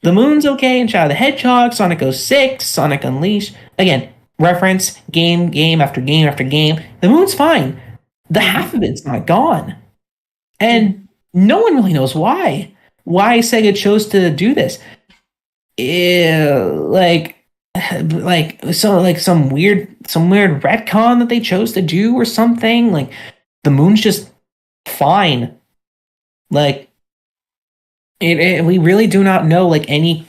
The moon's okay in Shadow the Hedgehog, Sonic 06, Sonic Unleashed. Again, reference, game after game after game. The moon's fine. The half of it's not gone. And no one really knows why. Why Sega chose to do this. Some weird retcon that they chose to do or something. Like, the moon's just fine. Like, we really do not know any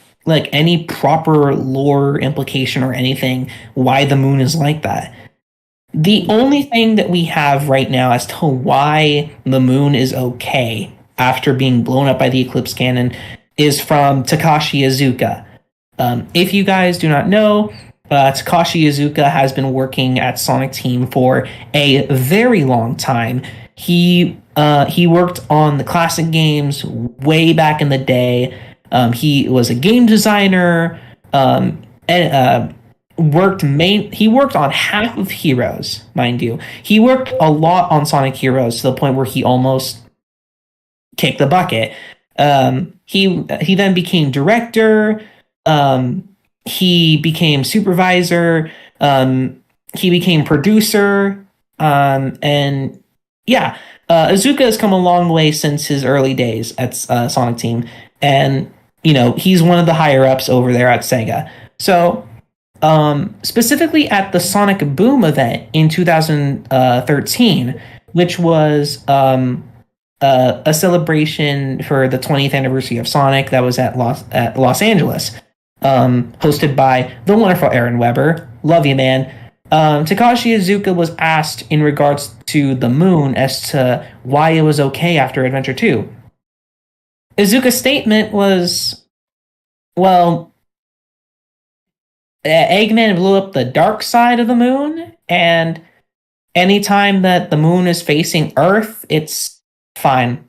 proper lore implication or anything why the moon is like that. The only thing that we have right now as to why the moon is okay after being blown up by the Eclipse Cannon is from Takashi Iizuka. If you guys do not know, Takashi Iizuka has been working at Sonic Team for a very long time. He worked on the classic games way back in the day. He was a game designer, and he worked on half of Heroes, mind you. He worked a lot on Sonic Heroes to the point where he almost kicked the bucket. He then became director. He became supervisor. He became producer. And yeah, Iizuka has come a long way since his early days at Sonic Team, and he's one of the higher ups over there at Sega. So, specifically at the Sonic Boom event in 2013, which was a celebration for the 20th anniversary of Sonic that was at Los Angeles, hosted by the wonderful Aaron Weber. Love you, man. Takashi Iizuka was asked in regards to the moon as to why it was okay after Adventure 2. Iizuka's statement was, well, Eggman blew up the dark side of the moon, and anytime that the moon is facing Earth, it's fine.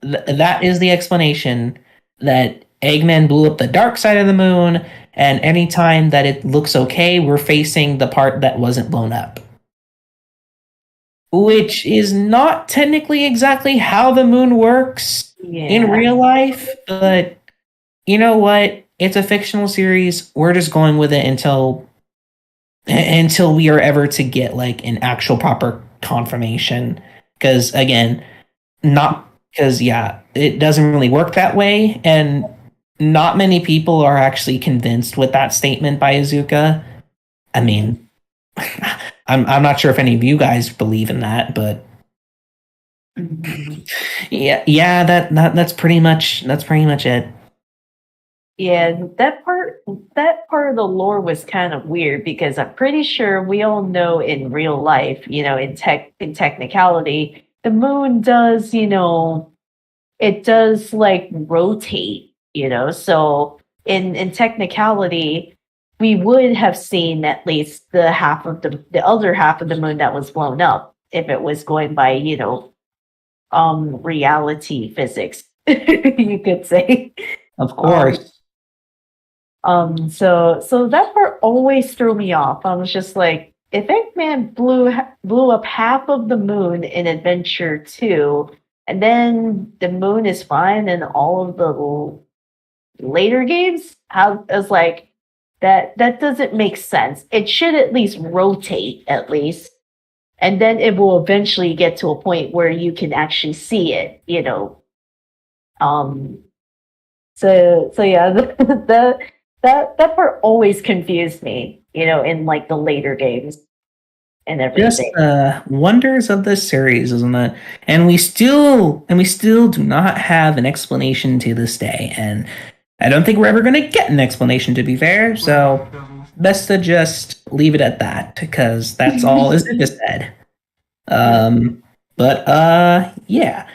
That is the explanation, that Eggman blew up the dark side of the moon, and anytime that it looks okay, we're facing the part that wasn't blown up. Which is not technically exactly how the moon works in real life, but you know what? It's a fictional series. We're just going with it until we are ever to get like an actual proper confirmation. Because again, it doesn't really work that way, and not many people are actually convinced with that statement by Iizuka. I mean, I'm not sure if any of you guys believe in that, but yeah, that's pretty much it. Yeah, that part of the lore was kind of weird because I'm pretty sure we all know in real life, in technicality, the moon does, it does like rotate, so in technicality, we would have seen at least the other half of the moon that was blown up if it was going by, reality physics, you could say. Of course. So that part always threw me off. I was just like, if Eggman blew up half of the moon in Adventure 2, and then the moon is fine in all of the later games, I was like, that doesn't make sense. It should at least rotate, at least. And then it will eventually get to a point where you can actually see it, So yeah, that part always confused me, in like the later games and Just everything. wonders of this series, isn't it? And we still do not have an explanation to this day, and I don't think we're ever going to get an explanation, to be fair. So best to just leave it at that, because that's all is just said. Yeah.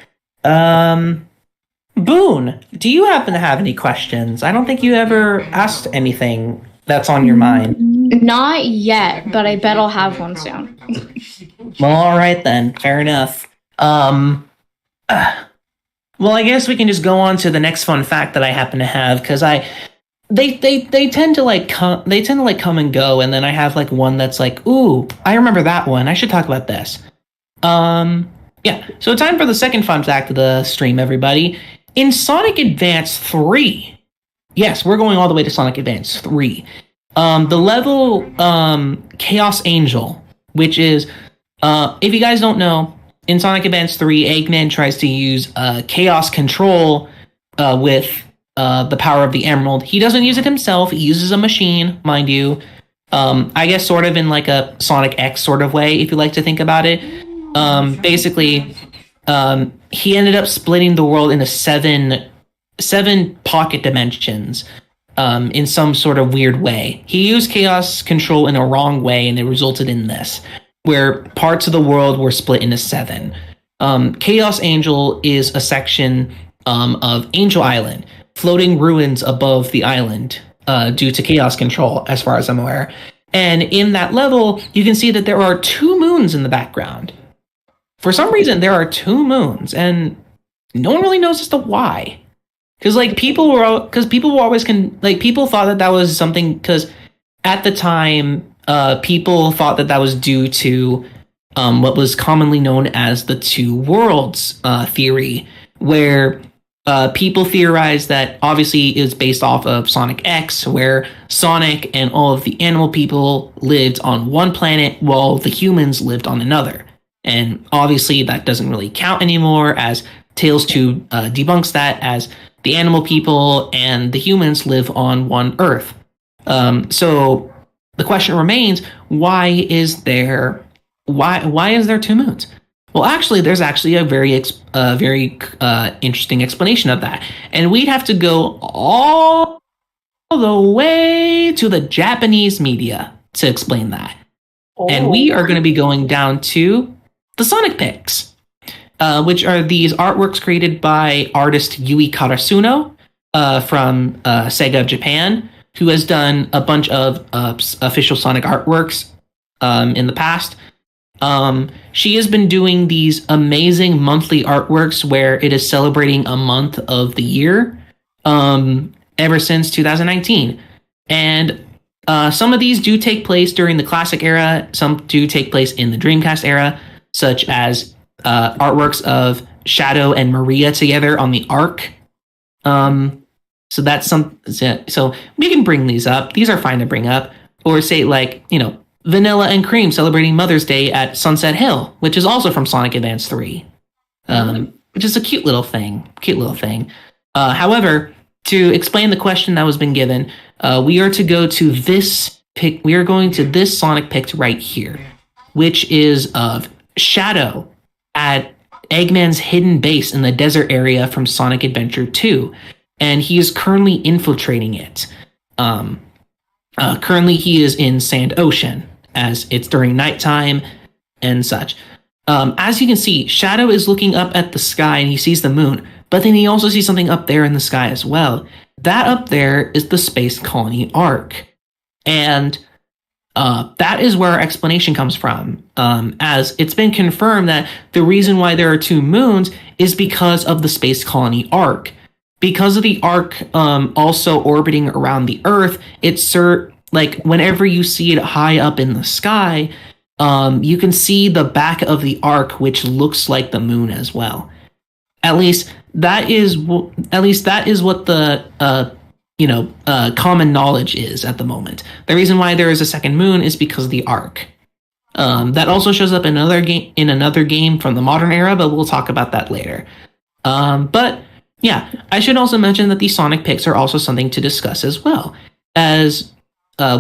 Boone, do you happen to have any questions? I don't think you ever asked anything that's on your mind. Not yet, but I bet I'll have one soon. Well, all right then. Fair enough. Well, I guess we can just go on to the next fun fact that I happen to have, because they tend to come and go, and then I have like one that's like, ooh, I remember that one. I should talk about this. Yeah. So time for the second fun fact of the stream, everybody. In Sonic Advance 3, yes, we're going all the way to Sonic Advance 3. The level Chaos Angel, which is, if you guys don't know, in Sonic Advance 3, Eggman tries to use Chaos Control with the power of the Emerald. He doesn't use it himself. He uses a machine, mind you. I guess sort of in like a Sonic X sort of way, if you like to think about it. Basically, he ended up splitting the world into seven pocket dimensions in some sort of weird way. He used Chaos Control in a wrong way, and it resulted in this, where parts of the world were split into 7. Chaos Angel is a section of Angel Island, floating ruins above the island due to Chaos Control, as far as I'm aware. And in that level, you can see that there are 2 moons in the background. For some reason, there are 2 moons, and no one really knows as to why. Because people thought that was something, because at the time, people thought that was due to what was commonly known as the 2 worlds theory, where people theorized that obviously it was based off of Sonic X, where Sonic and all of the animal people lived on one planet while the humans lived on another. And obviously that doesn't really count anymore, as Tales 2 debunks that, as the animal people and the humans live on one Earth. So the question remains, why is there 2 moons? Well, actually, there's actually a very interesting explanation of that. And we'd have to go all the way to the Japanese media to explain that. Oh. And we are going to be going down to the Sonic Pics, which are these artworks created by artist Yui Karasuno from Sega of Japan, who has done a bunch of official Sonic artworks in the past. She has been doing these amazing monthly artworks where it is celebrating a month of the year ever since 2019. And some of these do take place during the Classic Era. Some do take place in the Dreamcast Era, such as artworks of Shadow and Maria together on the Ark. So that's so we can bring these up. These are fine to bring up. Or say Vanilla and Cream celebrating Mother's Day at Sunset Hill, which is also from Sonic Advance 3. Which is a cute little thing. However, to explain the question that was been given, we are to go to this pic. We are going to this Sonic pic right here. which is of Shadow at Eggman's hidden base in the desert area from Sonic Adventure 2, and he is currently infiltrating it. Currently, he is in Sand Ocean, as it's during nighttime and such. As you can see, Shadow is looking up at the sky and he sees the moon, but then he also sees something up there in the sky as well. That up there is the Space Colony Ark. And that is where our explanation comes from, as it's been confirmed that the reason why there are two moons is because of the Space Colony Ark. Because of the Ark also orbiting around the Earth, it's like whenever you see it high up in the sky, you can see the back of the Ark, which looks like the moon as well. At least that is what the common knowledge is at the moment. The reason why there is a second moon is because of the Ark. That also shows up in another game from the modern era, but we'll talk about that later. But yeah, I should also mention that the Sonic pics are also something to discuss as well, as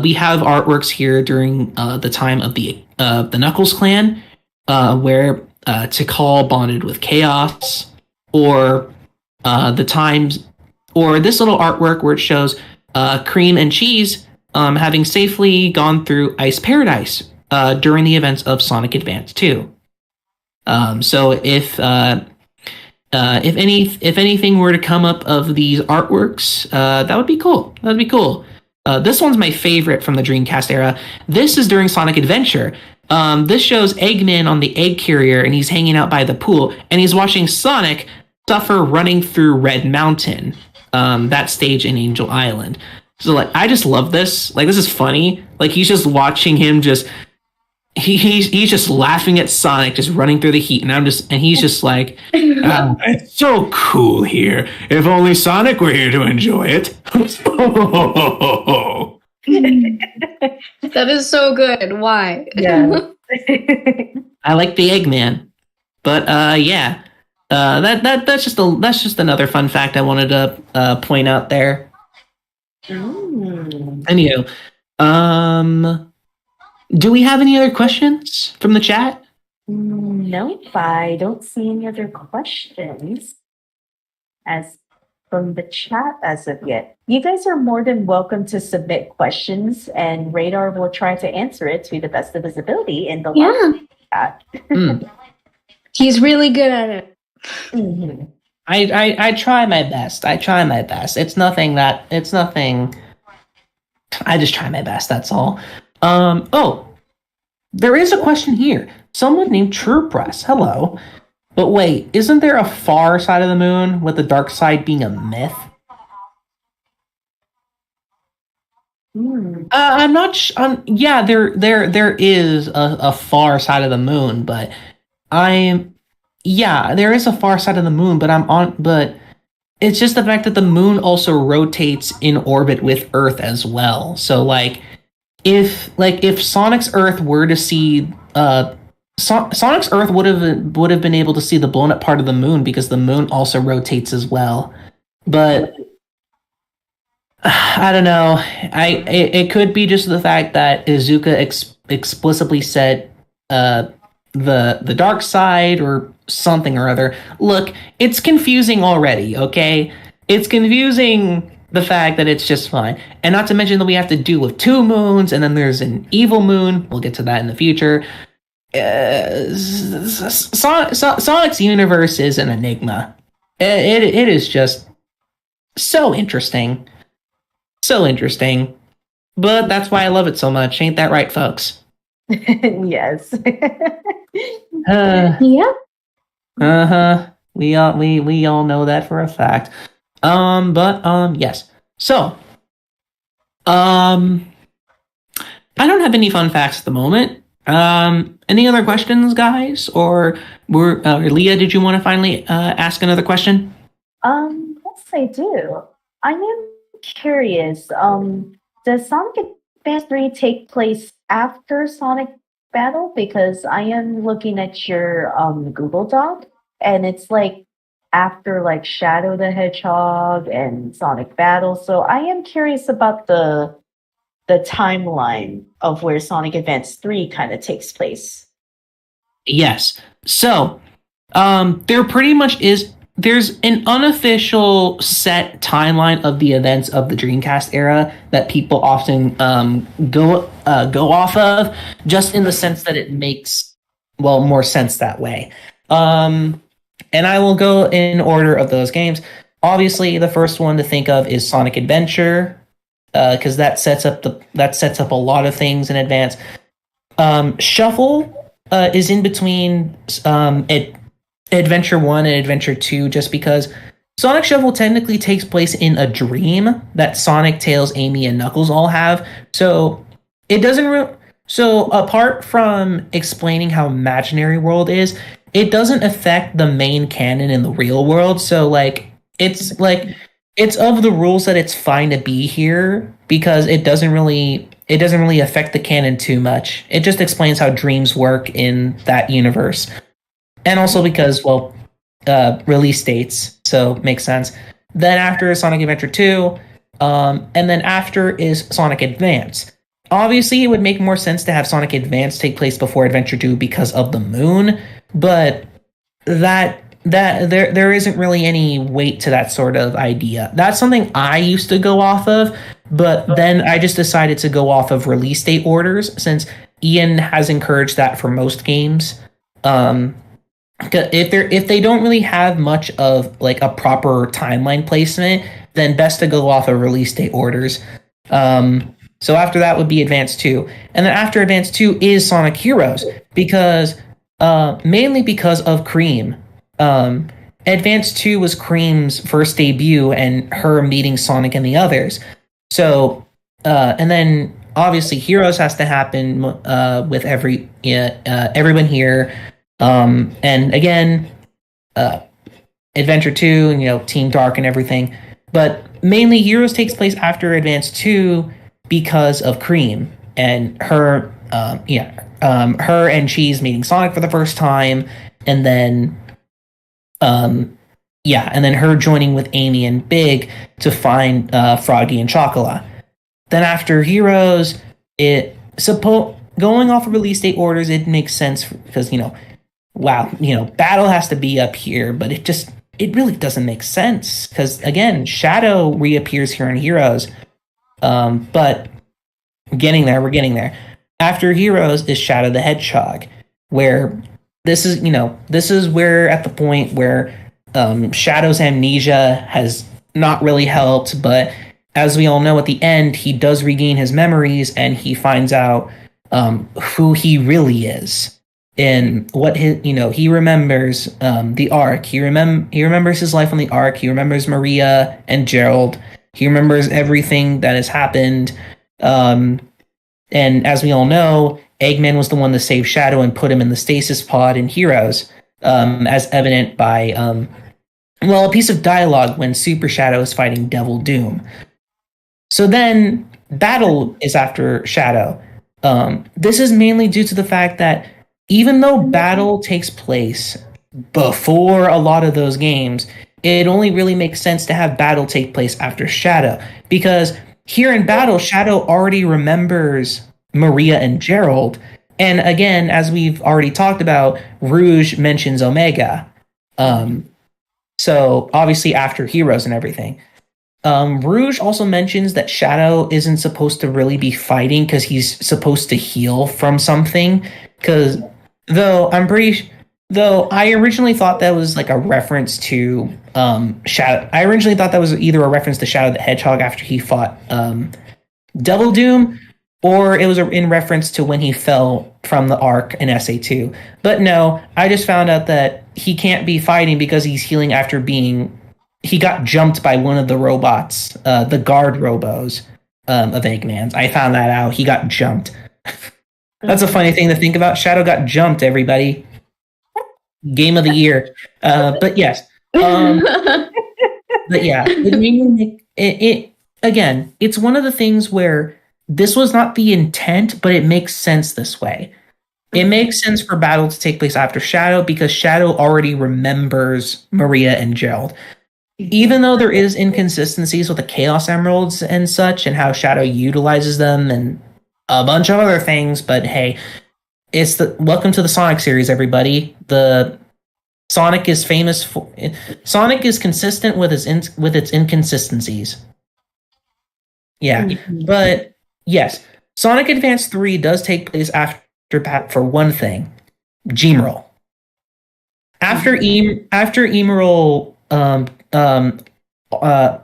we have artworks here during the time of the Knuckles clan, where Tikal bonded with Chaos, or the times, or this little artwork where it shows Cream and Cheese having safely gone through Ice Paradise during the events of Sonic Advance 2. So if anything were to come up of these artworks, that would be cool. That'd be cool. This one's my favorite from the Dreamcast era. This is during Sonic Adventure. This shows Eggman on the egg carrier, and he's hanging out by the pool, and he's watching Sonic suffer running through Red Mountain, that stage in Angel Island. So, like, I just love this. Like, this is funny. Like, he's just watching him just... He's just laughing at Sonic, just running through the heat, and he's just like, it's so cool here. If only Sonic were here to enjoy it. That is so good. Why? Yeah. I like the Eggman, but yeah, that's just another fun fact I wanted to point out there. Anywho, do we have any other questions from the chat? Nope, I don't see any other questions as from the chat as of yet. You guys are more than welcome to submit questions, and Radar will try to answer it to the best of his ability in the live chat. He's really good at it. Mm-hmm. I try my best. It's nothing. I just try my best. That's all. Oh, there is a question here. Someone named True Press. Hello. But wait, isn't there a far side of the moon with the dark side being a myth? I'm not. Yeah, there is a far side of the moon, but there is a far side of the moon, but it's just the fact that the moon also rotates in orbit with Earth as well. So if Sonic's Earth were to see Sonic's Earth would have been able to see the blown up part of the moon, because the moon also rotates as well. But I don't know. It could be just the fact that Izuka explicitly said the dark side or something or other. Look, it's confusing already. Okay, it's confusing. The fact that it's just fine. And not to mention that we have to deal with two moons, and then there's an evil moon. We'll get to that in the future. Sonic's universe is an enigma. It is just so interesting. So interesting. But that's why I love it so much. Ain't that right, folks? Yes. Yeah. We all know that for a fact. Yes. So, I don't have any fun facts at the moment. Any other questions, guys? Or Leah, did you want to finally ask another question? Yes, I do. I am curious. Does Sonic Advance 3 take place after Sonic Battle? Because I am looking at your Google Doc, and it's like after like Shadow the Hedgehog and Sonic Battle. So I am curious about the the timeline of where Sonic Advance 3 kind of takes place. Yes. So, there pretty much is. There's an unofficial set timeline of the events of the Dreamcast era that people often go off of, just in the sense that it makes more sense that way. And I will go in order of those games. Obviously, the first one to think of is Sonic Adventure, because that sets up a lot of things in advance. Shuffle is in between Adventure 1 and Adventure 2, just because Sonic Shuffle technically takes place in a dream that Sonic, Tails, Amy, and Knuckles all have. So it doesn't. So apart from explaining how imaginary world is, it doesn't affect the main canon in the real world. So it's of the rules that it's fine to be here, because it doesn't really affect the canon too much. It just explains how dreams work in that universe. And also because, release dates, so makes sense. Then after is Sonic Adventure 2, and then after is Sonic Advance. Obviously, it would make more sense to have Sonic Advance take place before Adventure 2 because of the moon, but that there isn't really any weight to that sort of idea. That's something I used to go off of, but then I just decided to go off of release date orders, since Ian has encouraged that for most games. If they don't really have much of a proper timeline placement, then best to go off of release date orders. So after that would be Advance 2, and then after Advance 2 is Sonic Heroes, because mainly because of Cream. Advance 2 was Cream's first debut and her meeting Sonic and the others. So and then obviously Heroes has to happen with everyone here. And again, Adventure 2 and, Team Dark and everything. But mainly Heroes takes place after Advance 2 because of Cream and her, her and Cheese meeting Sonic for the first time. And then, and then her joining with Amy and Big to find Froggy and Chocola. Then after Heroes, going off of release date orders, it makes sense because, Battle has to be up here, but it really doesn't make sense because, again, Shadow reappears here in Heroes. But we're getting there. After Heroes is Shadow the Hedgehog, where this is where at the point where Shadow's amnesia has not really helped, but as we all know, at the end, he does regain his memories and he finds out who he really is. And what he remembers the Ark. He remembers his life on the Ark. He remembers Maria and Gerald. He remembers everything that has happened. And as we all know, Eggman was the one to save Shadow and put him in the stasis pod in Heroes, as evident by a piece of dialogue when Super Shadow is fighting Devil Doom. So then Battle is after Shadow. This is mainly due to the fact that even though Battle takes place before a lot of those games, it only really makes sense to have Battle take place after Shadow. Because here in Battle, Shadow already remembers Maria and Gerald. And again, as we've already talked about, Rouge mentions Omega. So obviously after Heroes and everything. Rouge also mentions that Shadow isn't supposed to really be fighting because he's supposed to heal from something. Though I originally thought that was a reference to Shadow. I originally thought that was either a reference to Shadow the Hedgehog after he fought Devil Doom, or it was in reference to when he fell from the Ark in SA2. But no, I just found out that he can't be fighting because he's healing after he got jumped by one of the robots, the guard robos of Eggman's. I found that out. He got jumped. That's a funny thing to think about. Shadow got jumped, everybody. Game of the year. But yes. But yeah. Again, it's one of the things where this was not the intent, but it makes sense this way. It makes sense for Battle to take place after Shadow because Shadow already remembers Maria and Gerald. even though there is inconsistencies with the Chaos Emeralds and such, and how Shadow utilizes them and a bunch of other things, but hey, it's the welcome to the Sonic series, everybody. The Sonic is famous for Sonic is consistent with its inconsistencies. Yeah, but yes, Sonic Advance 3 does take place after for one thing, Gemerald. After Emerald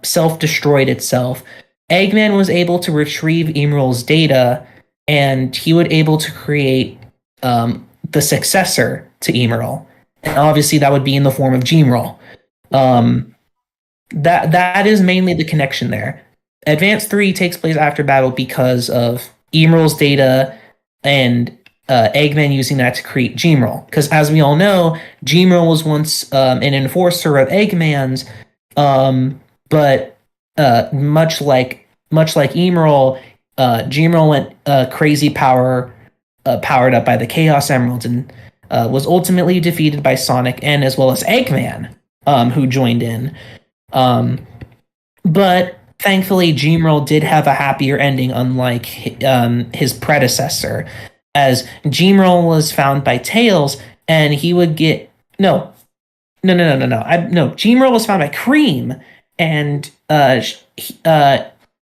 self-destroyed itself, Eggman was able to retrieve Emerald's data, and he was able to create the successor to Emerald. And obviously that would be in the form of Gemerald. That is mainly the connection there. Advance 3 takes place after battle because of Emerald's data and Eggman using that to create Gemerald. Because as we all know, Gemerald was once an enforcer of Eggman's, but much like Emerald, Gemerald went crazy powered up by the Chaos Emeralds and was ultimately defeated by Sonic and as well as Eggman, who joined in. But thankfully, Gemerald did have a happier ending, unlike his predecessor, as Gemerald was found by Tails, and he would get no. Gemerald was found by Cream, and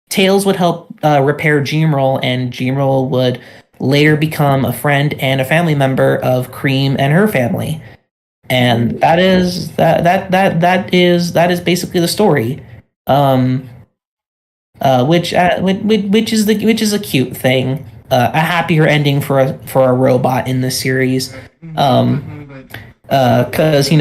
Tails would help repair Gemerald, and Gemerald would later become a friend and a family member of Cream and her family. And that is basically the story. Which is a cute thing, a happier ending for a robot in this series, because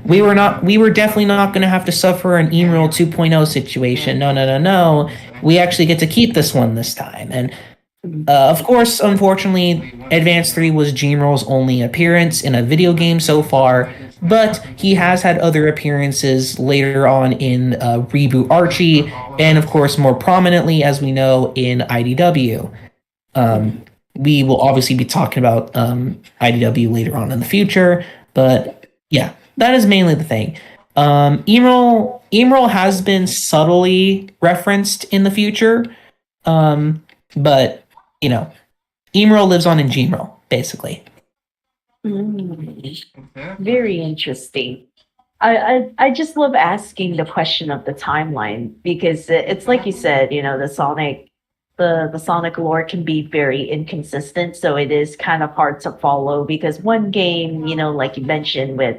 we were definitely not going to have to suffer an Emerald 2.0 situation. No, we actually get to keep this one this time. And of course, unfortunately, Advance 3 was Gemerald's only appearance in a video game so far, but he has had other appearances later on in Reboot Archie, and of course, more prominently, as we know, in IDW. We will obviously be talking about IDW later on in the future, but yeah, that is mainly the thing. Emerald has been subtly referenced in the future, but Emerald lives on in Gemerald, basically. Very interesting. I just love asking the question of the timeline, because it's like you said, the Sonic lore can be very inconsistent, so it is kind of hard to follow, because one game, like you mentioned with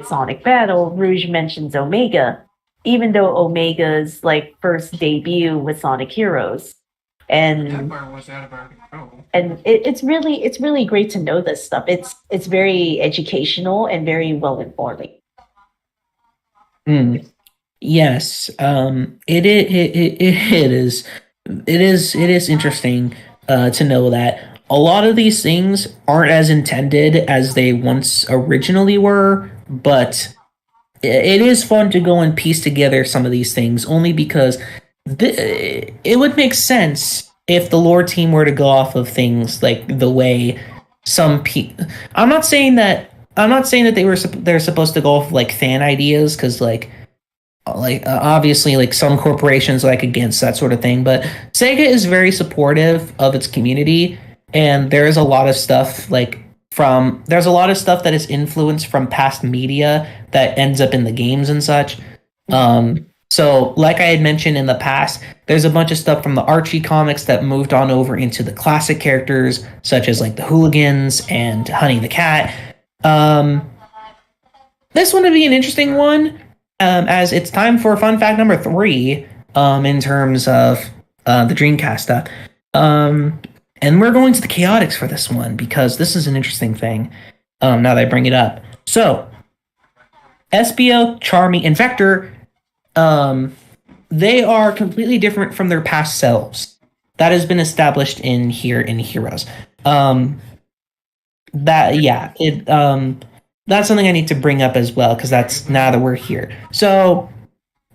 Sonic Battle, Rouge mentions Omega, even though Omega's first debut with Sonic Heroes. And it's really great to know this stuff. It's very educational and very well informing. Yes, it is interesting to know that a lot of these things aren't as intended as they once originally were, but it is fun to go and piece together some of these things, only because it would make sense if the lore team were to go off of things like the way some people. I'm not saying that they're supposed to go off fan ideas, because obviously some corporations against that sort of thing, but Sega is very supportive of its community, and there's a lot of stuff that is influenced from past media that ends up in the games and such. So, like I had mentioned in the past, there's a bunch of stuff from the Archie comics that moved on over into the classic characters, such as the Hooligans and Honey the Cat. This one would be an interesting one, as it's time for fun fact number 3, in terms of the Dreamcast stuff. And we're going to the Chaotix for this one, because this is an interesting thing, now that I bring it up. So, Espio, Charmy, and Vector, they are completely different from their past selves. That has been established in Heroes. That's something I need to bring up as well, because that's now that we're here. So,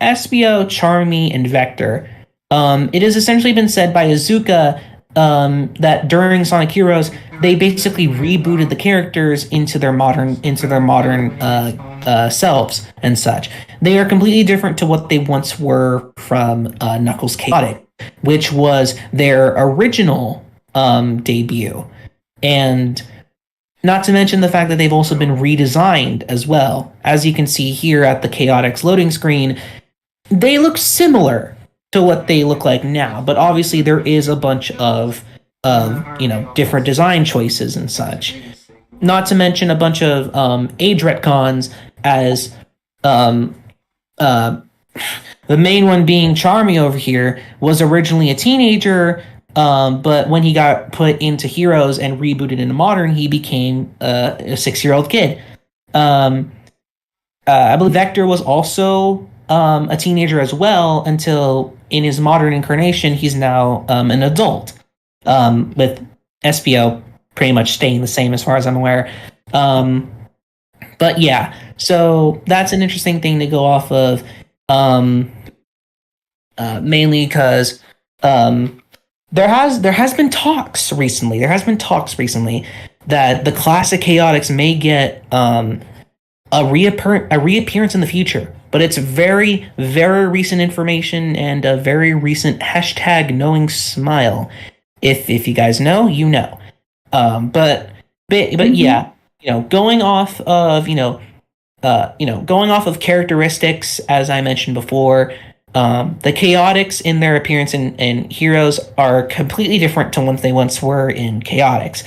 Espio, Charmy, and Vector. It has essentially been said by Iizuka that during Sonic Heroes, they basically rebooted the characters into their modern selves and such. They are completely different to what they once were from Knuckles Chaotic, which was their original debut. And not to mention the fact that they've also been redesigned as well. As you can see here at the Chaotix loading screen, they look similar to what they look like now, but obviously there is a bunch of different design choices and such. Not to mention a bunch of age retcons, as the main one being Charmy over here was originally a teenager, but when he got put into Heroes and rebooted into Modern, he became a 6-year-old kid. I believe Vector was also a teenager as well, until in his Modern incarnation, he's now an adult, with SPO pretty much staying the same as far as I'm aware. But yeah, so that's an interesting thing to go off of, mainly because there has been talks recently. There has been talks recently that the classic Chaotix may get a reappearance in the future, but it's very, very recent information and a very recent hashtag knowing smile. If you guys know, you know. But yeah, going off of going off of characteristics, as I mentioned before, the Chaotix in their appearance in Heroes are completely different to what they once were in Chaotix.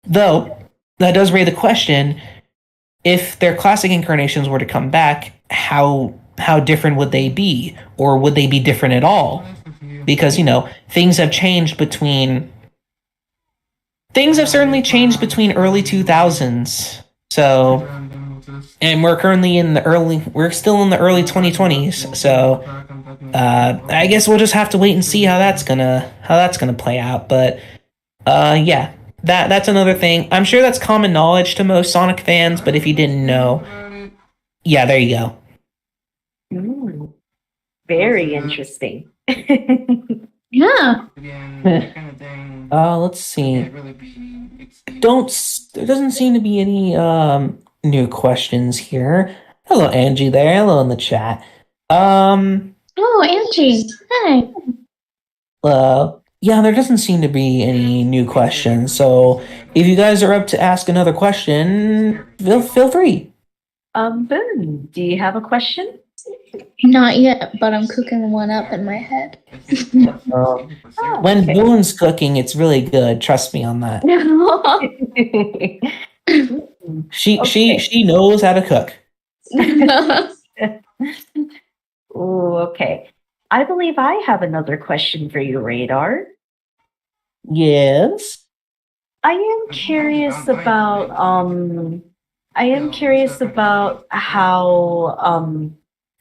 Though that does raise the question: if their classic incarnations were to come back, how different would they be, or would they be different at all? Because things have changed between. Things have certainly changed between early 2000s. So, and we're still in the early 2020s. So, I guess we'll just have to wait and see how that's gonna play out. But, yeah, that's another thing. I'm sure that's common knowledge to most Sonic fans, but if you didn't know, yeah, there you go. Very interesting. Yeah. Let's see. There doesn't seem to be any new questions here. Hello, Angie there. Hello in the chat. Oh, Angie. Hi. Yeah, there doesn't seem to be any new questions. So if you guys are up to ask another question, feel free. Boone, do you have a question? Not yet, but I'm cooking one up in my head. When Boone's cooking, it's really good. Trust me on that. She knows how to cook. Oh, okay. I believe I have another question for you, Radar. Yes. I am curious about how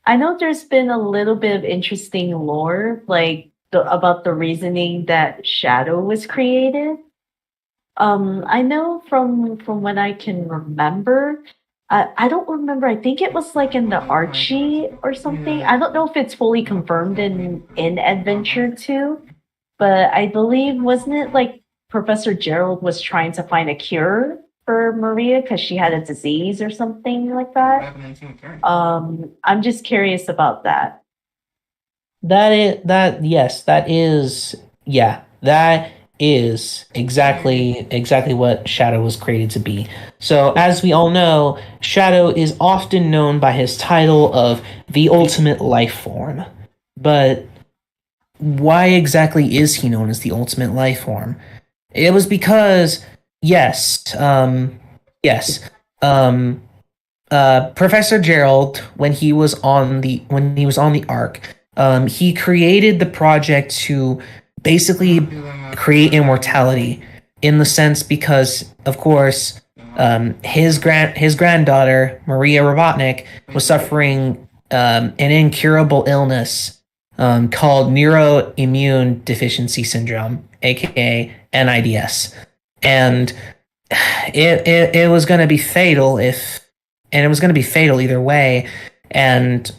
I know there's been a little bit of interesting lore, like about the reasoning that Shadow was created. I know from when I can remember. I don't remember. I think it was like in the Archie or something. I don't know if it's fully confirmed in Adventure 2, but I believe, wasn't it like Professor Gerald was trying to find a cure for Maria because she had a disease or something like that? I'm just curious about that. That is exactly what Shadow was created to be. So, as we all know, Shadow is often known by his title of the ultimate life form. But why exactly is he known as the ultimate life form? It was because, Professor Gerald, when he was on the Ark, he created the project to basically create immortality, in the sense because, of course, his granddaughter Maria Robotnik was suffering an incurable illness called neuroimmune deficiency syndrome, aka NIDS, and it was going to be fatal it was going to be fatal either way, and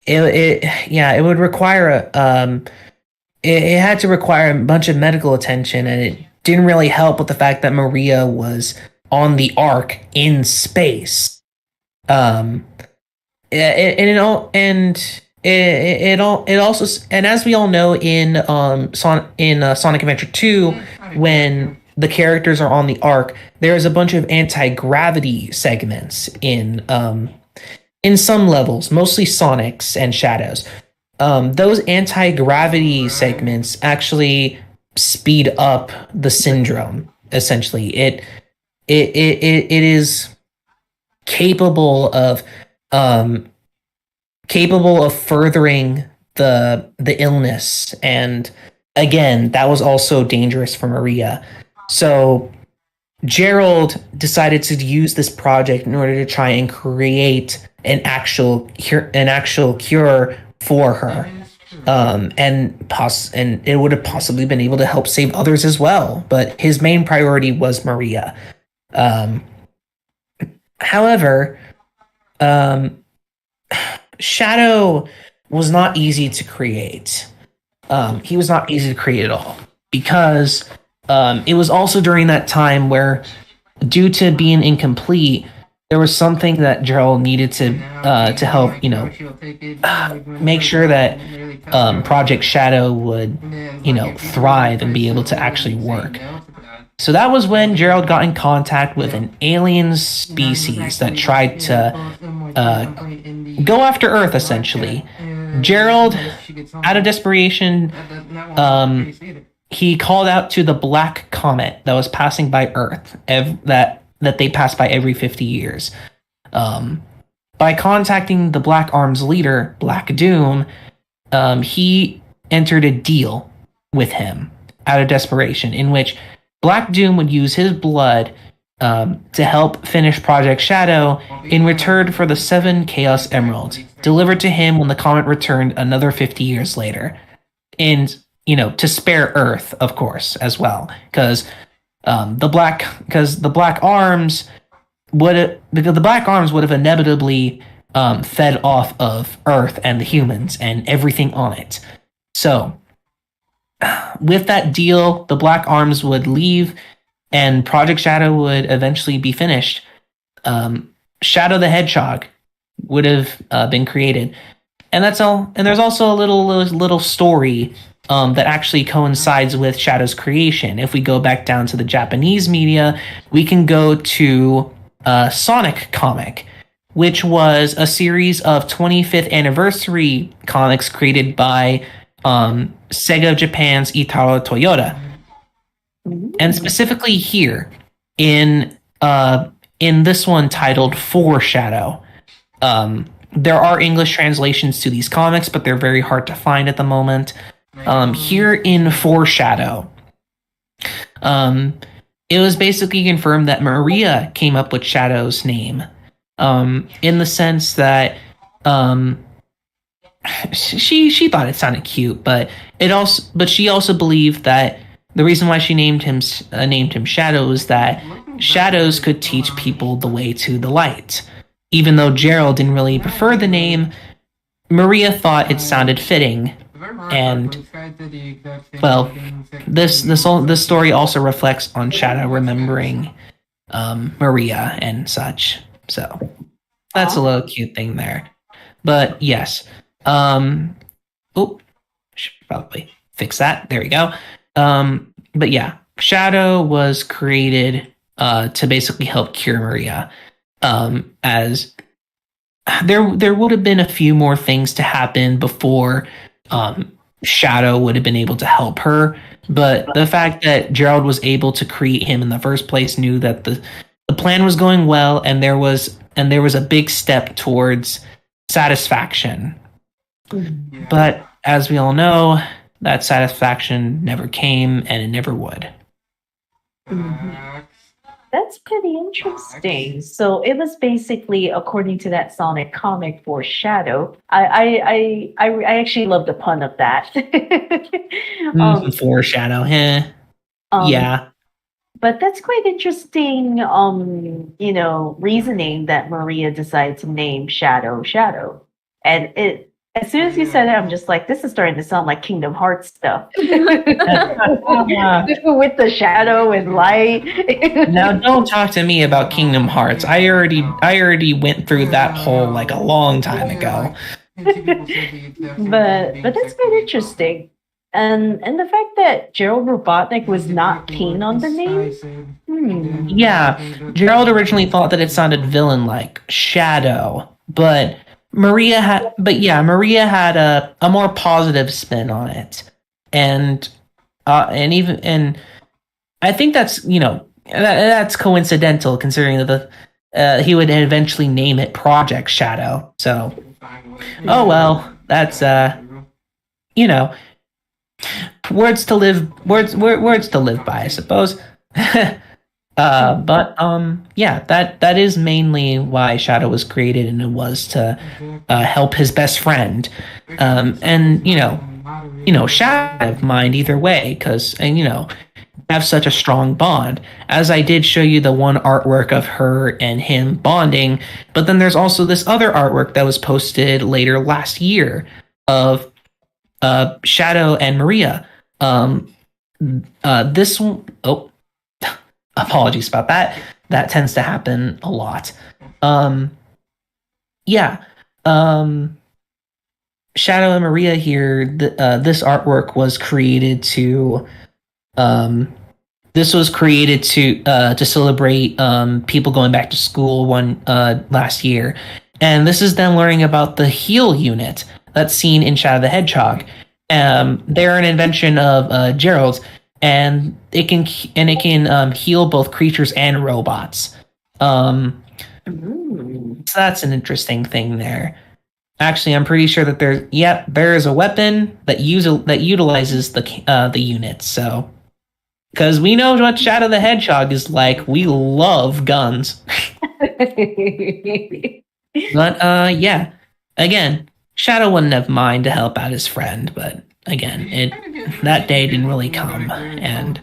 it would require it had to require a bunch of medical attention, and it didn't really help with the fact that Maria was on the Ark in space. Um, and it all and it also, and as we all know in Sonic Adventure 2, when the characters are on the Ark, there's a bunch of anti-gravity segments in some levels, mostly Sonic's and Shadow's. Those anti-gravity segments actually speed up the syndrome. Essentially, it is capable of um, furthering the illness, and again, that was also dangerous for Maria. So Gerald decided to use this project in order to try and create an actual cure for her, and it would have possibly been able to help save others as well. But his main priority was Maria. However, Shadow was not easy to create. He was not easy to create at all, because it was also during that time where, due to being incomplete, there was something that Gerald needed to help, make sure that Project Shadow would, thrive and be able to actually work. So that was when Gerald got in contact with an alien species that tried to go after Earth, essentially. Gerald, out of desperation, he called out to the Black Comet that was passing by Earth, that they pass by every 50 years. By contacting the Black Arms leader, Black Doom, he entered a deal with him out of desperation, in which Black Doom would use his blood to help finish Project Shadow in return for the 7 Chaos Emeralds, delivered to him when the comet returned another 50 years later. And, to spare Earth, of course, as well, because the Black Arms would have inevitably fed off of Earth and the humans and everything on it. So, with that deal, the Black Arms would leave, and Project Shadow would eventually be finished. Shadow the Hedgehog would have been created, and that's all. And there's also a little story that actually coincides with Shadow's creation. If we go back down to the Japanese media, we can go to Sonic comic, which was a series of 25th anniversary comics created by Sega Japan's Itaro Toyota. And specifically here in this one titled Foreshadow. There are English translations to these comics, but they're very hard to find at the moment. Here in Foreshadow, it was basically confirmed that Maria came up with Shadow's name, in the sense that she thought it sounded cute, but she also believed that the reason why she named him Shadow is that shadows could teach people the way to the light. Even though Gerald didn't really prefer the name, Maria thought it sounded fitting. And, well, this story also reflects on Shadow remembering Maria and such. So that's a little cute thing there. But yes, should probably fix that. There we go. But yeah, Shadow was created to basically help cure Maria. As there would have been a few more things to happen before Shadow would have been able to help her, but the fact that Gerald was able to create him in the first place knew that the plan was going well, and there was a big step towards satisfaction. Mm-hmm. But as we all know, that satisfaction never came, and it never would. Mm-hmm. That's pretty interesting. So it was basically, according to that Sonic comic, Foreshadow. I actually love the pun of that. Foreshadow, yeah. But that's quite interesting, reasoning that Maria decided to name Shadow. And As soon as you said it, I'm just like, this is starting to sound like Kingdom Hearts stuff. With the shadow and light. Now, don't talk to me about Kingdom Hearts. I already went through that whole like a long time ago. But that's been interesting. And the fact that Gerald Robotnik was not keen on the name. Yeah, Gerald originally thought that it sounded villain-like, Shadow, but Maria had a more positive spin on it, and I think that's that's coincidental considering that he would eventually name it Project Shadow. So, oh well, that's words to live by, I suppose. That is mainly why Shadow was created, and it was to help his best friend. Shadow have mind either way, because have such a strong bond. As I did show you the one artwork of her and him bonding, but then there's also this other artwork that was posted later last year of Shadow and Maria. This one, apologies about that. That tends to happen a lot. Shadow and Maria here. This artwork was created to. This was created to celebrate people going back to school last year, and this is them learning about the heal unit that's seen in Shadow the Hedgehog. They're an invention of Gerald's, and it can heal both creatures and robots. So that's an interesting thing there. Actually, I'm pretty sure that there is a weapon that utilizes the unit. So, because we know what Shadow the Hedgehog is like, we love guns. But again, Shadow wouldn't have mind to help out his friend, but again, that day didn't really come, and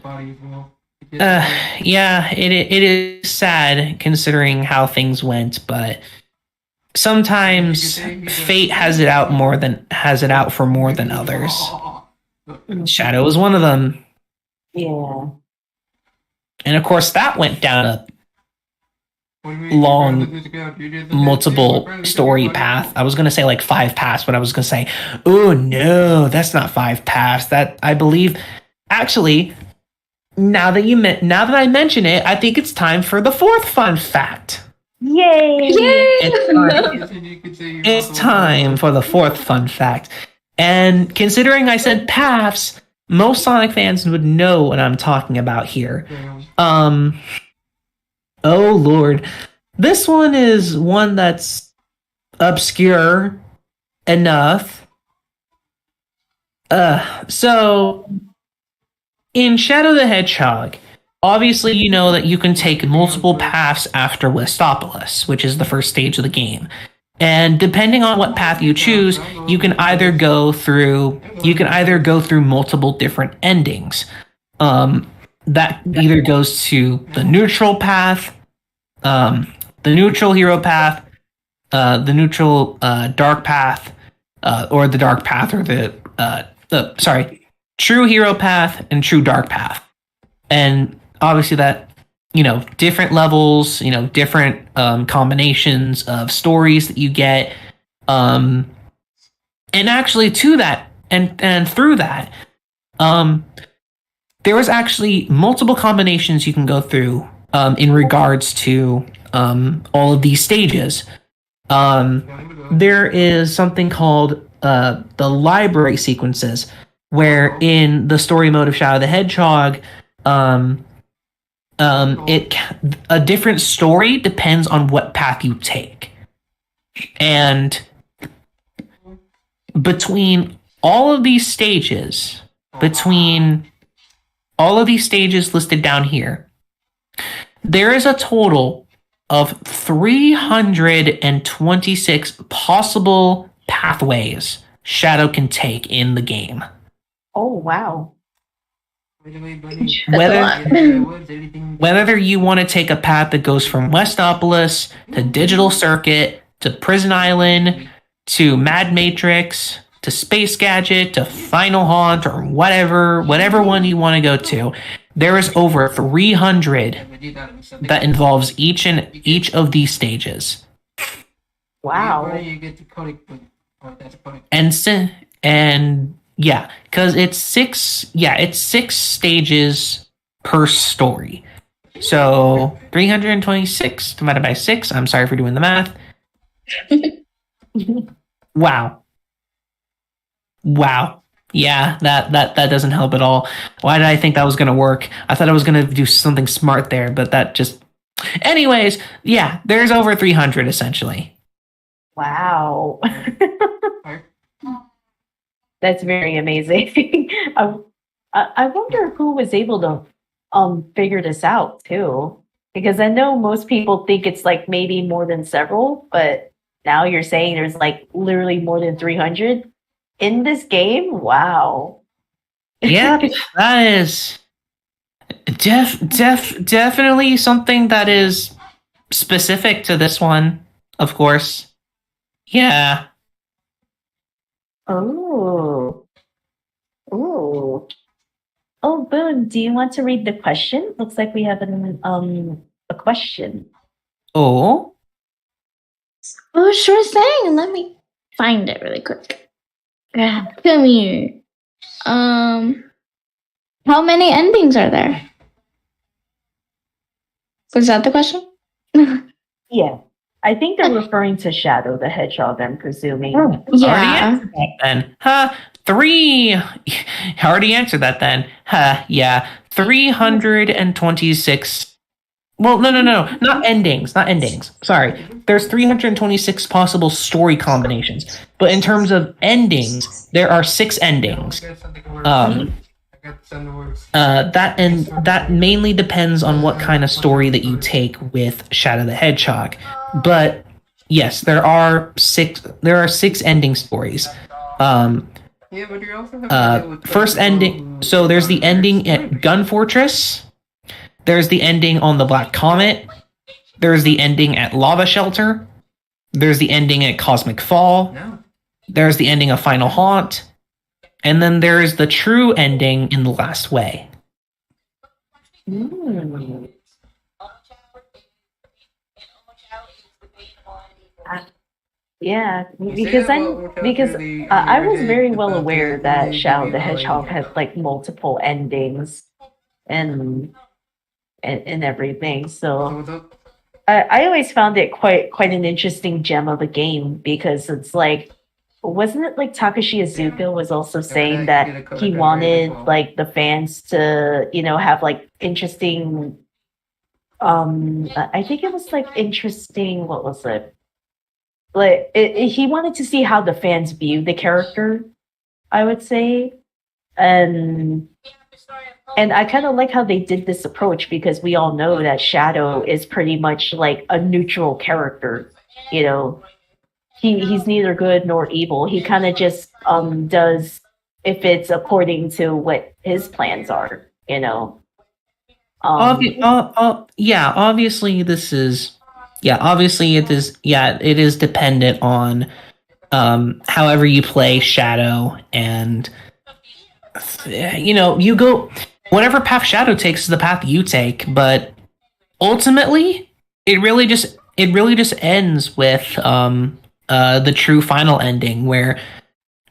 it is sad considering how things went, but sometimes fate has it out for more than others. Shadow was one of them. Yeah. And of course that went down a long multiple story path. I was going to say like 5 paths, but I was going to say, oh no, that's not 5 paths. That I believe actually now that I mention it, I think it's time for the 4th fun fact. Yay! It's time for the 4th fun fact. And considering I said paths, most Sonic fans would know what I'm talking about here. Oh lord. This one is one that's obscure enough. So in Shadow the Hedgehog, obviously you know that you can take multiple paths after Westopolis, which is the first stage of the game. And depending on what path you choose, you can either go through multiple different endings. That either goes to the neutral path, the neutral hero path, the neutral dark path, or the dark path, or the true hero path and true dark path. And obviously that, different levels, different combinations of stories that you get. And actually to that, and through that, there was actually multiple combinations you can go through in regards to all of these stages. There is something called the library sequences, where in the story mode of Shadow the Hedgehog, a different story depends on what path you take. And between all of these stages listed down here, there is a total of 326 possible pathways Shadow can take in the game. Oh, wow. Whether you want to take a path that goes from Westopolis to Digital Circuit to Prison Island to Mad Matrix to Space Gadget to Final Haunt or whatever one you want to go to. There is over 300 that involves each of these stages. Wow. And yeah, because it's six stages per story. So 326 divided by 6. I'm sorry for doing the math. Wow. Yeah, that doesn't help at all. Why did I think that was going to work? I thought I was going to do something smart there, but that just... Anyways, yeah, there's over 300 essentially. Wow. That's very amazing. I wonder who was able to figure this out too. Because I know most people think it's like maybe more than several, but now you're saying there's like literally more than 300 in this game? Wow. Yeah, that is definitely something that is specific to this one, of course. Yeah. Oh. Oh. Oh, Boone, do you want to read the question? Looks like we have a question. Oh? Oh, sure thing. Let me find it really quick. Come here. How many endings are there? Was that the question? Yeah. I think they're referring to Shadow the Hedgehog, I'm presuming. Yeah. Then. 3. I already answered that then. Yeah. 326. Well, no. Not endings. Sorry. There's 326 possible story combinations. But in terms of endings, there are 6 endings. That mainly depends on what kind of story that you take with Shadow the Hedgehog. But yes, there are 6 ending stories. First ending, so there's the ending at Gun Fortress. There's the ending on the Black Comet. There's the ending at Lava Shelter. There's the ending at Cosmic Fall. There's the ending of Final Haunt. And then there is the true ending in The Last Way. Yeah, because I was very well aware that Shadow the Hedgehog had like multiple endings and everything. So I always found it quite an interesting gem of a game because it's like, wasn't it like Takashi Iizuka was also saying that he wanted like the fans to, have like interesting I think it was like interesting, what was it? Like he wanted to see how the fans view the character, I would say. And I kind of like how they did this approach because we all know that Shadow is pretty much like a neutral character. He's neither good nor evil. He kind of just does if it's according to what his plans are. Obviously this is. Yeah, obviously it is. Yeah, it is dependent on however you play Shadow, and you go whatever path Shadow takes is the path you take. But ultimately, it really just ends with the true final ending where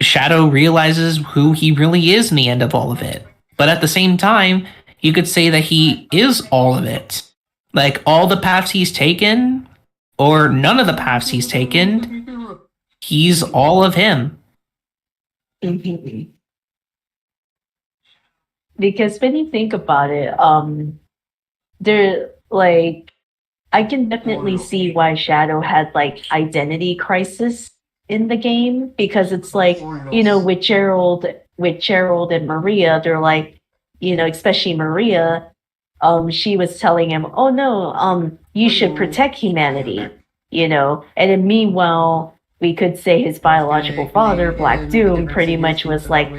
Shadow realizes who he really is in the end of all of it. But at the same time, you could say that he is all of it. Like, all the paths he's taken, or none of the paths he's taken, he's all of him. Because when you think about it, I can definitely see why Shadow had like identity crisis in the game because it's like, with Gerald and Maria, they're like, especially Maria, she was telling him, "Oh no, you should protect humanity," and then meanwhile, we could say his biological father, Black Doom, pretty much was like,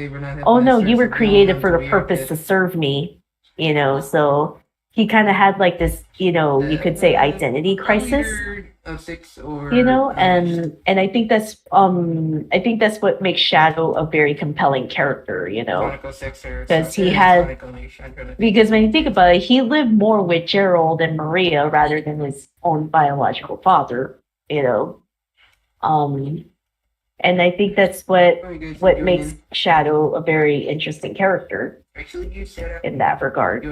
"Oh no, you were created for the purpose to serve me," So he kind of had like this, you could say identity crisis, and I think that's what makes Shadow a very compelling character, because because when you think about it, he lived more with Gerald and Maria rather than his own biological father, you know. Um, and I think that's what makes Shadow a very interesting character in that regard.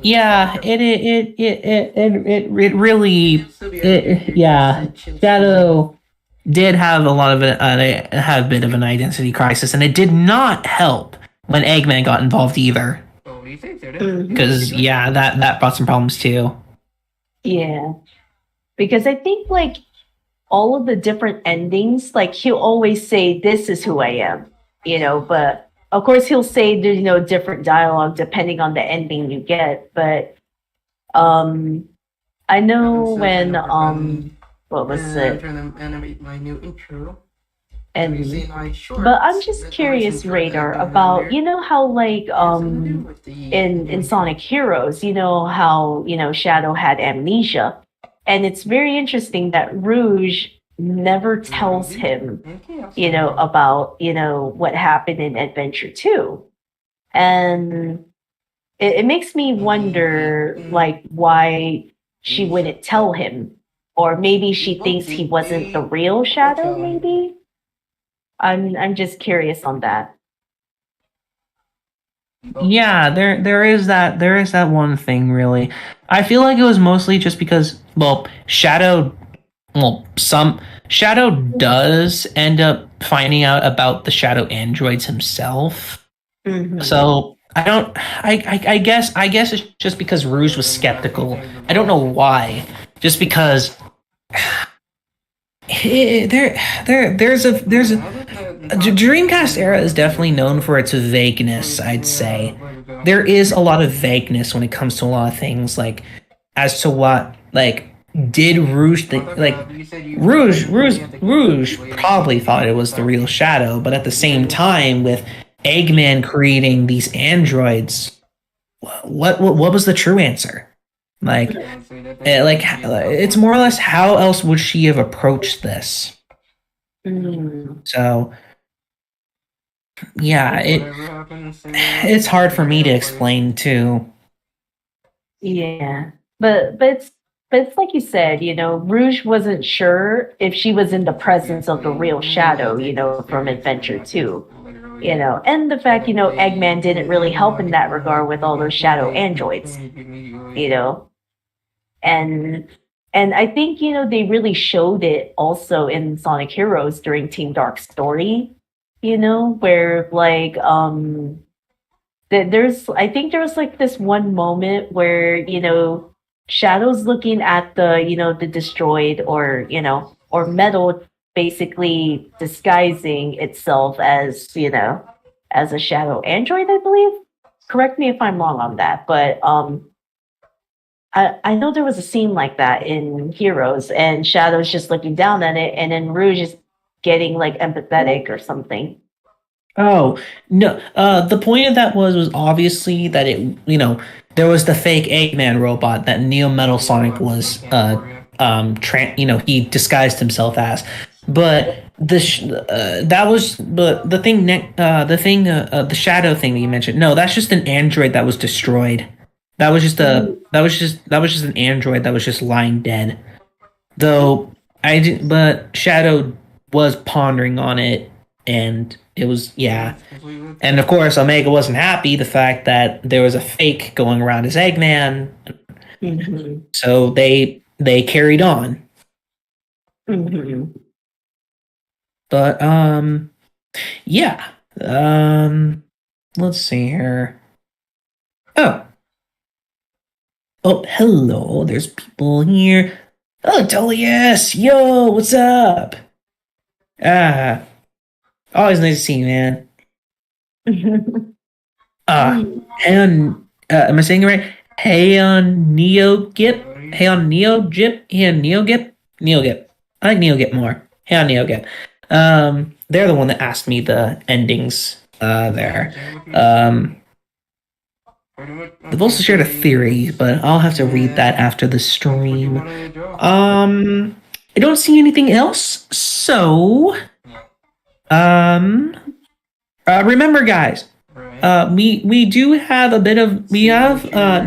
Yeah, it really, yeah. Shadow did have a lot of have a bit of an identity crisis, and it did not help when Eggman got involved either. Because that brought some problems too. Yeah, because I think like all of the different endings, like he'll always say, "This is who I am," but of course he'll say there's different dialogue depending on the ending you get. But I know when what was it? And but I'm just curious, Radar, about how like in Sonic Heroes, how Shadow had amnesia, and it's very interesting that Rouge never tells him about what happened in Adventure 2, and it makes me wonder like why she wouldn't tell him, or maybe she thinks he wasn't the real Shadow. Maybe I'm just curious on that. Yeah, there is that one thing really. I feel like it was mostly just because Shadow does end up finding out about the Shadow androids himself. Mm-hmm. So I guess it's just because Rouge was skeptical. I don't know why. Just because there's a Dreamcast Era is definitely known for its vagueness, I'd say. There is a lot of vagueness when it comes to a lot of things, like as to what did Rouge think, Rouge probably thought it was the real Shadow, but at the same time with Eggman creating these androids, what was the true answer? It's more or less, how else would she have approached this? So yeah, it's hard for me to explain too. Yeah, but it's like you said, Rouge wasn't sure if she was in the presence of the real Shadow, from Adventure 2. And the fact, Eggman didn't really help in that regard with all those Shadow androids, and I think they really showed it also in Sonic Heroes during Team Dark's story, where like there's I think there was like this one moment where Shadow's looking at the destroyed, or metal basically disguising itself as as a Shadow android, I believe. Correct me if I'm wrong on that, but I know there was a scene like that in Heroes, and Shadow's just looking down at it, and then Rouge is getting like empathetic or something. Oh no! The point of that was obviously that there was the fake Eggman robot that Neo Metal Sonic was he disguised himself as, but that was the Shadow thing that you mentioned. No, that's just an android that was destroyed. That was just an android that was just lying dead. Though but Shadow was pondering on it, and it was, yeah. And of course, Omega wasn't happy the fact that there was a fake going around as Eggman. Mm-hmm. So they carried on. Mm-hmm. But yeah. Let's see here. Oh, hello. There's people here. Oh, Delius! Yo, what's up? Always nice to see you, man. And am I saying it right? Hey on Neo Gip. Hey on Neo Gip. Hey on Neo Gip. Neo Gip. I like Neo Gip more. Hey on Neo Gip. They're the one that asked me the endings there. They've also shared a theory, but I'll have to read that after the stream. I don't see anything else, so remember, guys, we do have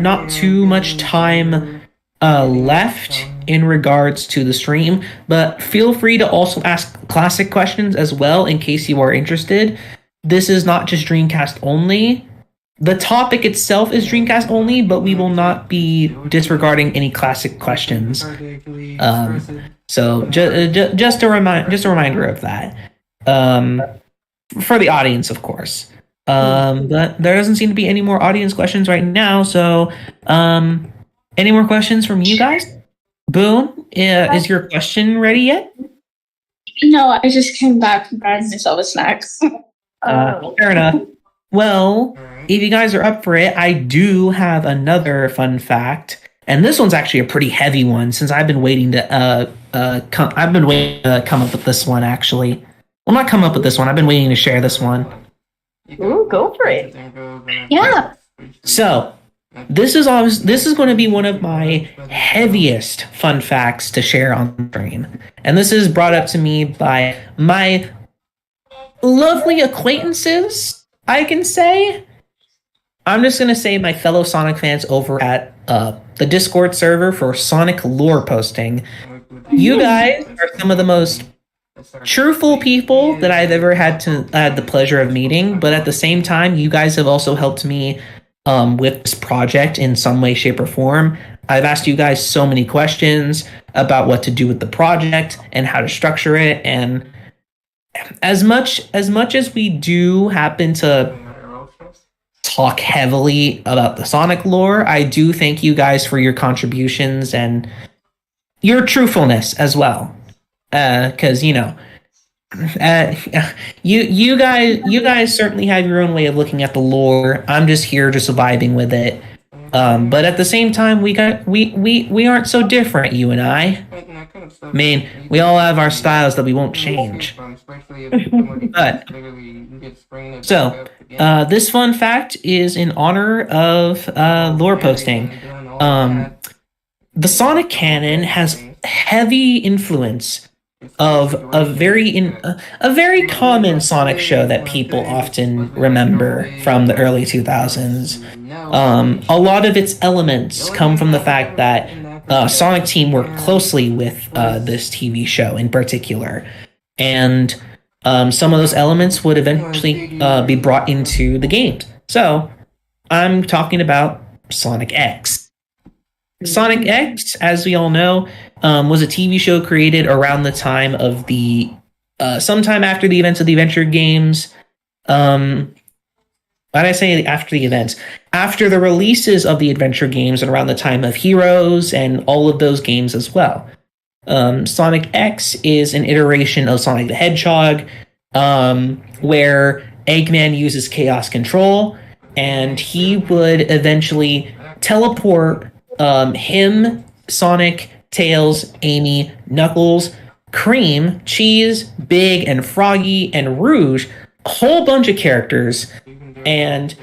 not too much time left in regards to the stream, but feel free to also ask classic questions as well in case you are interested. This is not just Dreamcast only. The topic itself is Dreamcast only, but we will not be disregarding any classic questions. So just a reminder of that. For the audience, of course. But there doesn't seem to be any more audience questions right now. So, any more questions from you guys? Boone, is your question ready yet? No, I just came back from grabbing myself a snack. Fair enough. Well, if you guys are up for it, I do have another fun fact, and this one's actually a pretty heavy one since I've been waiting to come up with this one. Actually, well, not come up with this one. I've been waiting to share this one. Ooh, go for it. Yeah. So, this is going to be one of my heaviest fun facts to share on the stream, and this is brought up to me by my lovely acquaintances. I can say, I'm just going to say my fellow Sonic fans over at the Discord server for Sonic lore posting. You guys are some of the most truthful people that I've ever had the pleasure of meeting, but at the same time, you guys have also helped me with this project in some way, shape, or form. I've asked you guys so many questions about what to do with the project and how to structure it, and as much as we do happen to talk heavily about the Sonic lore, I do thank you guys for your contributions and your truthfulness as well. Because you guys certainly have your own way of looking at the lore. I'm just here just vibing with it. But at the same time, we aren't so different, you and I. I mean, we all have our styles that we won't change. But so this fun fact is in honor of lore posting. The Sonic canon has heavy influence of a very common Sonic show that people often remember from the early 2000s. A lot of its elements come from the fact that Sonic Team worked closely with this TV show in particular, and some of those elements would eventually be brought into the games. So I'm talking about Sonic X. Sonic X, as we all know, was a TV show created around the time of the sometime after the events of the adventure games. Why did I say after the events? After the releases of the adventure games and around the time of Heroes and all of those games as well. Sonic X is an iteration of Sonic the Hedgehog, where Eggman uses Chaos Control, and he would eventually teleport him, Sonic, Tails, Amy, Knuckles, Cream, Cheese, Big, and Froggy, and Rouge, a whole bunch of characters, and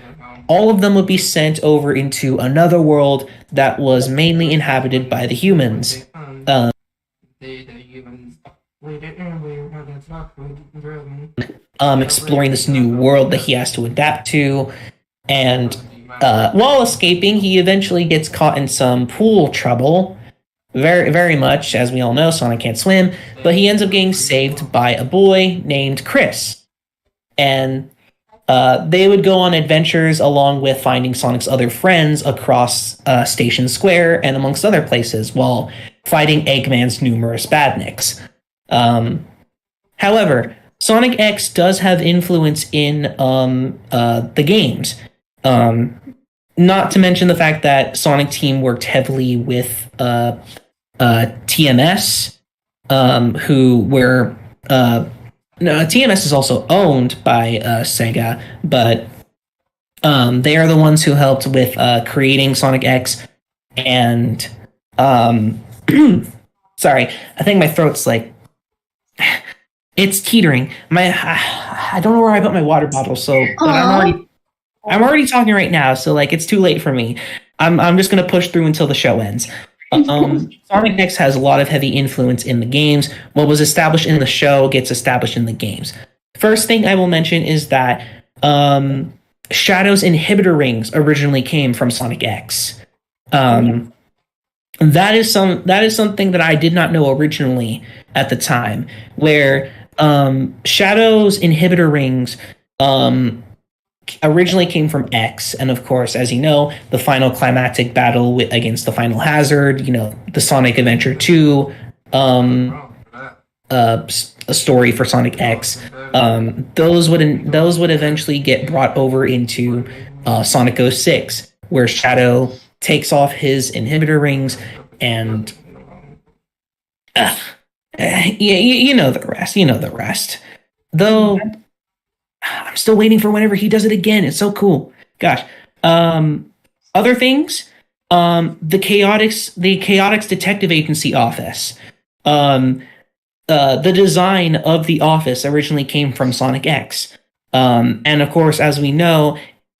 all of them would be sent over into another world that was mainly inhabited by the humans. Exploring this new world that he has to adapt to, and while escaping, he eventually gets caught in some pool trouble. Very, very much, as we all know, Sonic can't swim, but he ends up getting saved by a boy named Chris. And they would go on adventures along with finding Sonic's other friends across Station Square and amongst other places while fighting Eggman's numerous badniks. However, Sonic X does have influence in the games. Not to mention the fact that Sonic Team worked heavily with TMS, who were... TMS is also owned by Sega, but they are the ones who helped with creating Sonic X, and... sorry, I think my throat's like... It's teetering. I don't know where I put my water bottle, so... But I'm already... I'm already talking right now, so like it's too late for me. I'm just gonna push through until the show ends. Sonic X has a lot of heavy influence in the games. What was established in the show gets established in the games. First thing I will mention is that Shadow's inhibitor rings originally came from Sonic X. That is something that I did not know originally at the time, where Shadow's inhibitor rings originally came from X, and of course, as you know, the final climactic battle against the Final Hazard, the Sonic Adventure 2 a story for Sonic X, those would eventually get brought over into Sonic 06, where Shadow takes off his inhibitor rings and you know the rest. Though I'm still waiting for whenever he does it again. It's so cool. Gosh. Other things, the Chaotix Detective Agency office. The design of the office originally came from Sonic X. And of course, as we know,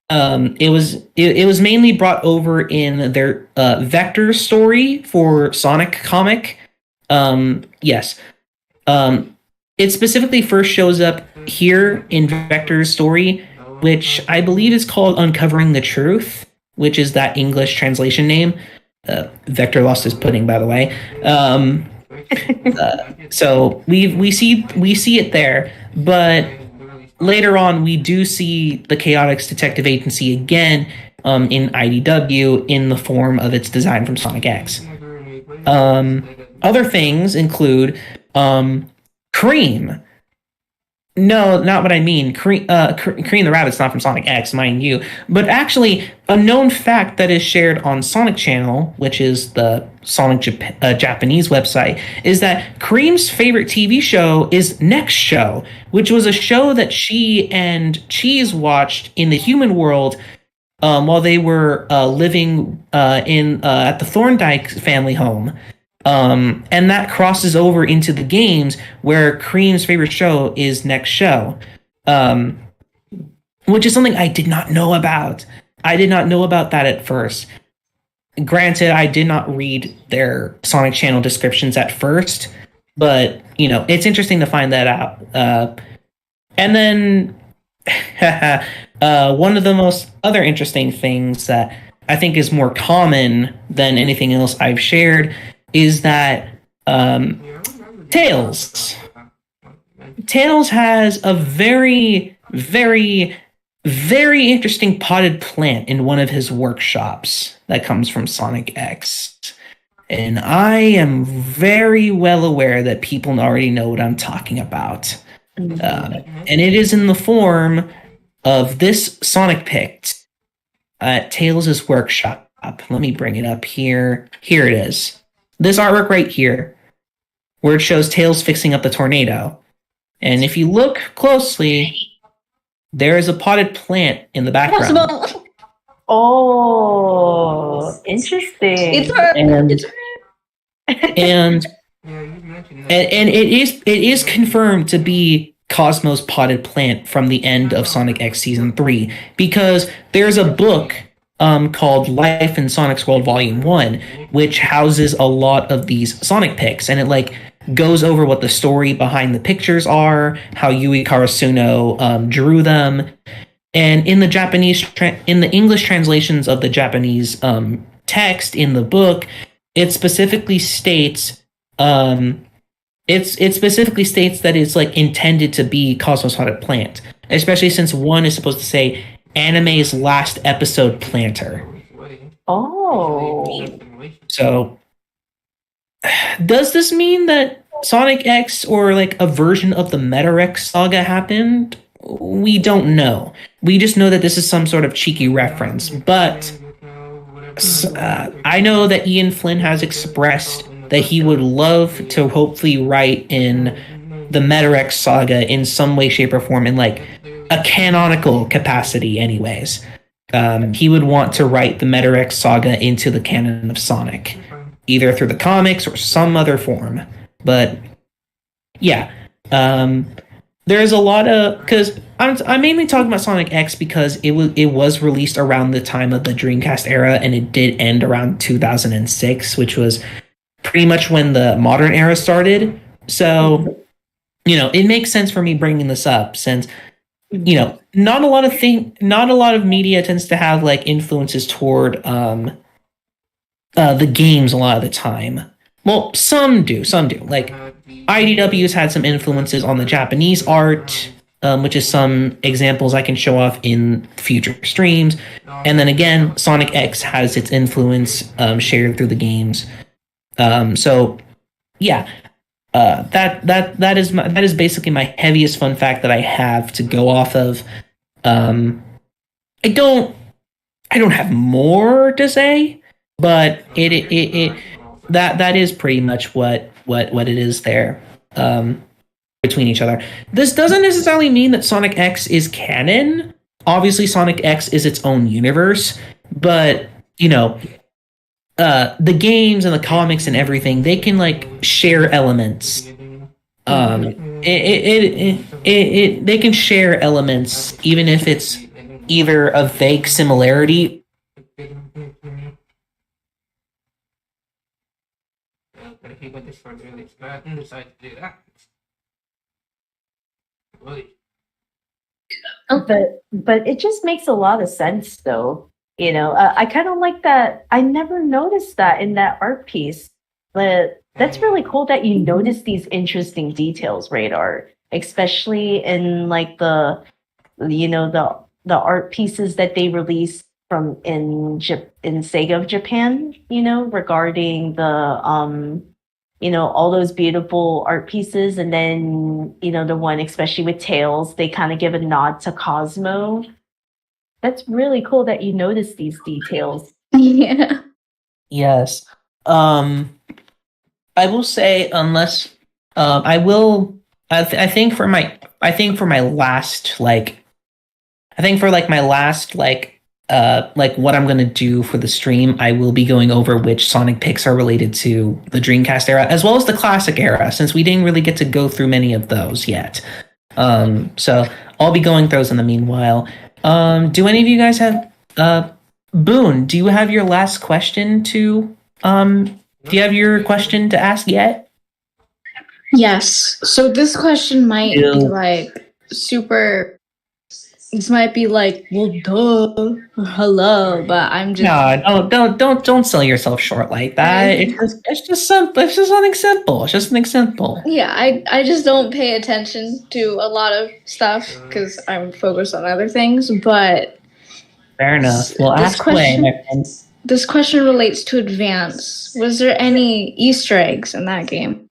it was mainly brought over in their Vector story for Sonic comic. Yes. It specifically first shows up here in Vector's story, which I believe is called Uncovering the Truth, which is that English translation name. Vector lost his pudding, by the way. So we see it there, but later on we do see the Chaotix Detective Agency again in IDW in the form of its design from Sonic X. Other things include Cream. No, not what I mean. Cream the Rabbit's not from Sonic X, mind you. But actually, a known fact that is shared on Sonic Channel, which is the Sonic Japanese website, is that Cream's favorite TV show is Next Show, which was a show that she and Cheese watched in the human world while they were living at the Thorndike family home. And that crosses over into the games where Cream's favorite show is Next Show, which is something I did not know about. I did not know about that at first. Granted, I did not read their Sonic Channel descriptions at first, but, it's interesting to find that out. And then one of the most other interesting things that I think is more common than anything else I've shared is that Tails has a very, very, very interesting potted plant in one of his workshops that comes from Sonic X. And I am very well aware that people already know what I'm talking about. And it is in the form of this Sonic pict at Tails' workshop. Let me bring it up here. Here it is. This artwork right here, where it shows Tails fixing up the tornado. And if you look closely, there is a potted plant in the background. Possible. Oh, interesting. It's her. And it is confirmed to be Cosmo's potted plant from the end of Sonic X Season 3, because there's a book called Life in Sonic's World Volume 1, which houses a lot of these Sonic pics, and it goes over what the story behind the pictures are, how Yui Karasuno drew them, and in the English translations of the Japanese text in the book, it specifically states that it's intended to be Cosmo's potted plant, especially since one is supposed to say anime's last episode planter. Oh. So, does this mean that Sonic X or a version of the Meta-Rex saga happened? We don't know. We just know that this is some sort of cheeky reference. But I know that Ian Flynn has expressed that he would love to hopefully write in the Meta-Rex saga in some way, shape, or form in a canonical capacity anyways. He would want to write the Meta-Rex saga into the canon of Sonic, either through the comics or some other form. But yeah, there's a lot of because I'm mainly talking about Sonic X because it was released around the time of the Dreamcast era and it did end around 2006, which was pretty much when the modern era started. So it makes sense for me bringing this up since not a lot of media tends to have like influences toward the games a lot of the time. Well, some do. Like IDW's had some influences on the Japanese art, which is some examples I can show off in future streams. And then again, Sonic X has its influence shared through the games. So yeah, that is basically my heaviest fun fact that I have to go off of. I don't have more to say, but that is pretty much what it is there between each other. This doesn't necessarily mean that Sonic X is canon. Obviously, Sonic X is its own universe, but the games and the comics and everything, they can like share elements. They can share elements even if it's either a vague similarity. But it just makes a lot of sense, though. I kind of like that. I never noticed that in that art piece, but that's really cool that you notice these interesting details, Radar, especially in like the art pieces that they released from in Sega of Japan, regarding the all those beautiful art pieces, and then the one especially with Tails, they kind of give a nod to Cosmo. That's really cool that you notice these details. Yeah. Yes. I will say unless I will I think for my last like what I'm gonna do for the stream, I will be going over which Sonic picks are related to the Dreamcast era as well as the classic era, since we didn't really get to go through many of those yet. So I'll be going through those in the meanwhile. Do any of you guys have Boone, do you have your last question to do you have your question to ask yet? Yes. So this question might be like super. This might be like, well, duh, or hello, but I'm just. No, don't sell yourself short like that. It's just something simple. It's just something simple. Yeah, I just don't pay attention to a lot of stuff because I'm focused on other things. But fair enough. Well, ask away, my friend. This question relates to Advance. Was there any Easter eggs in that game?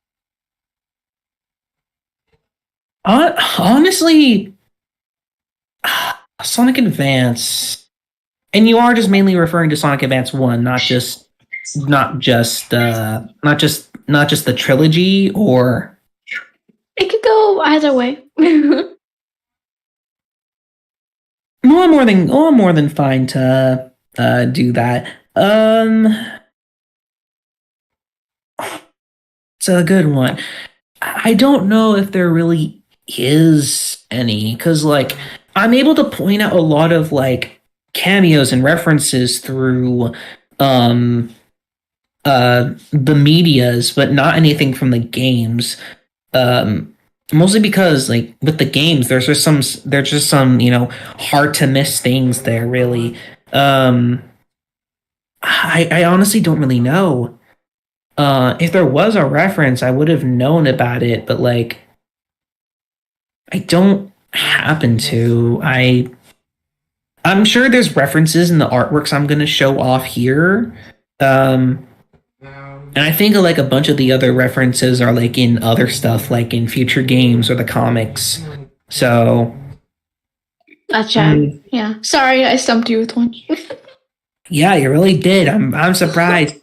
Honestly, Sonic Advance, and you are just mainly referring to Sonic Advance 1, not just the trilogy, or it could go either way. I'm more than fine to do that. It's a good one. I don't know if there really is any, because like I'm able to point out a lot of like cameos and references through the medias, but not anything from the games. Mostly because like with the games there's just some hard to miss things there, really. I honestly don't really know. If there was a reference, I would have known about it, but like I don't happen to. I'm sure there's references in the artworks I'm gonna show off here. And I think like a bunch of the other references are like in other stuff, like in future games or the comics. So gotcha. Yeah. Sorry, I stumped you with one. Yeah, you really did. I'm surprised.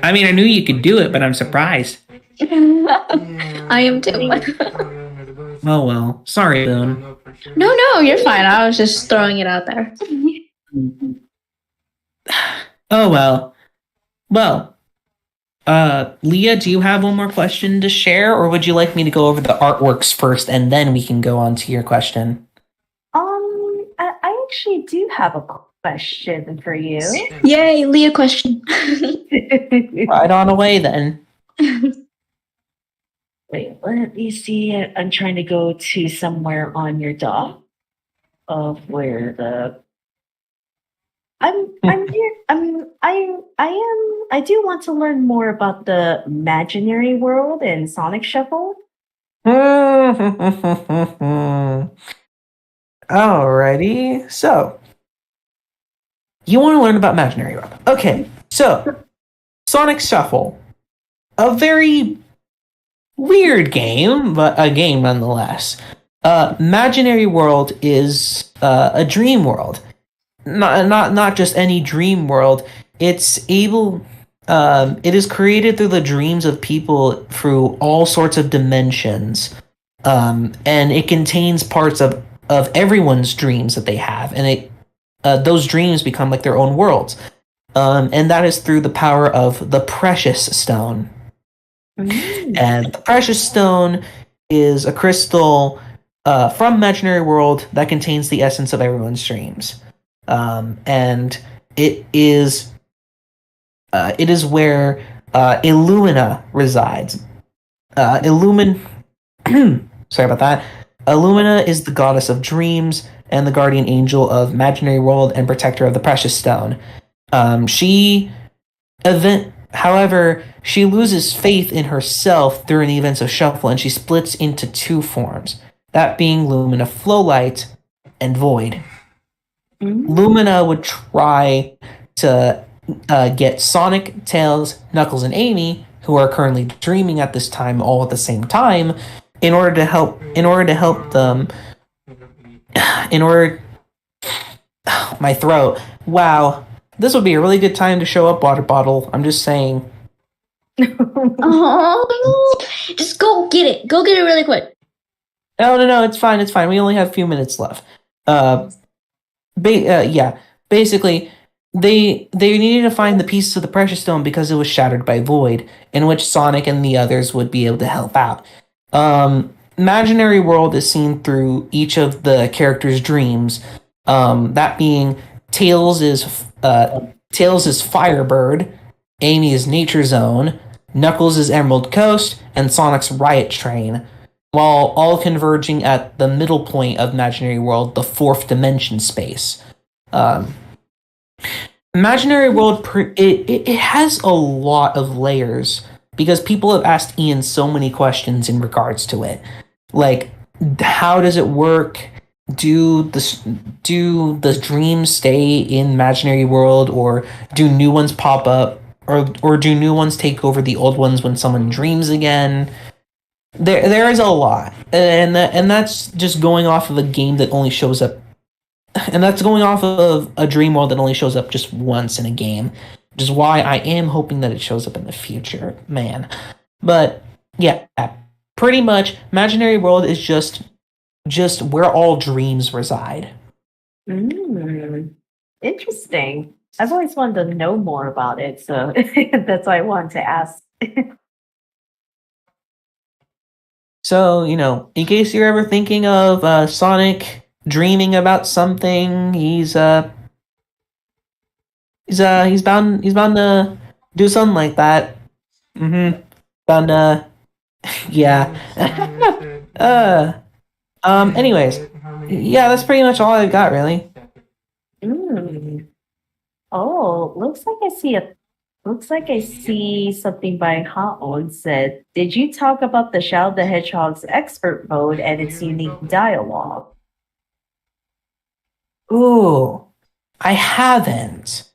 I mean, I knew you could do it, but I'm surprised. I am too. Oh well, sorry, Boone. No, you're fine. I was just throwing it out there. Oh well. Well, Leah, do you have one more question to share, or would you like me to go over the artworks first and then we can go on to your question? I actually do have a question for you. Yay, Leah question. Right on away then. Wait, let me see. I'm trying to go to somewhere on your doc of where the I'm here. I do want to learn more about the imaginary world in Sonic Shuffle. Alrighty, so you want to learn about imaginary world. Okay, so Sonic Shuffle, a very weird game, but a game nonetheless. Imaginary world is a dream world, not just any dream world. It's able. It is created through the dreams of people through all sorts of dimensions, and it contains parts of everyone's dreams that they have, and those dreams become like their own worlds. And that is through the power of the Precious Stone. And the Precious Stone is a crystal from Imaginary World that contains the essence of everyone's dreams. And it is where Illumina resides. Sorry about that. Illumina is the goddess of dreams and the guardian angel of Imaginary World and protector of the Precious Stone. However, she loses faith in herself during the events of Shuffle, and she splits into two forms, that being Lumina Flowlight and Void. Lumina would try to get Sonic, Tails, Knuckles, and Amy, who are currently dreaming at this time, all at the same time, in order to help them. My throat. Wow. This would be a really good time to show up, Water Bottle. I'm just saying. Oh, just go get it. Go get it really quick. No, it's fine. We only have a few minutes left. Basically, they needed to find the pieces of the Precious Stone because it was shattered by Void, in which Sonic and the others would be able to help out. Imaginary World is seen through each of the characters' dreams. That being Tails is Firebird, Amy is Nature Zone, Knuckles is Emerald Coast, and Sonic's Riot Train, while all converging at the middle point of Imaginary World, the fourth dimension space. Imaginary World, it has a lot of layers because people have asked Ian so many questions in regards to it. Like, how does it work? Do the dreams stay in Imaginary World, or do new ones pop up, or do new ones take over the old ones when someone dreams again? There is a lot, and that's just going off of a game that only shows up, and that's going off of a dream world that only shows up just once in a game, which is why I am hoping that it shows up in the future, man. But yeah, pretty much, Imaginary World is just where all dreams reside. Interesting. I've always wanted to know more about it, so that's why I wanted to ask. So, in case you're ever thinking of Sonic dreaming about something, he's bound to do something like that. Bound to, yeah. Anyways, yeah, that's pretty much all I've got, really. Oh, looks like I see something by Haon said. Did you talk about the Shadow the Hedgehog's expert mode and its unique dialogue? Ooh, I haven't.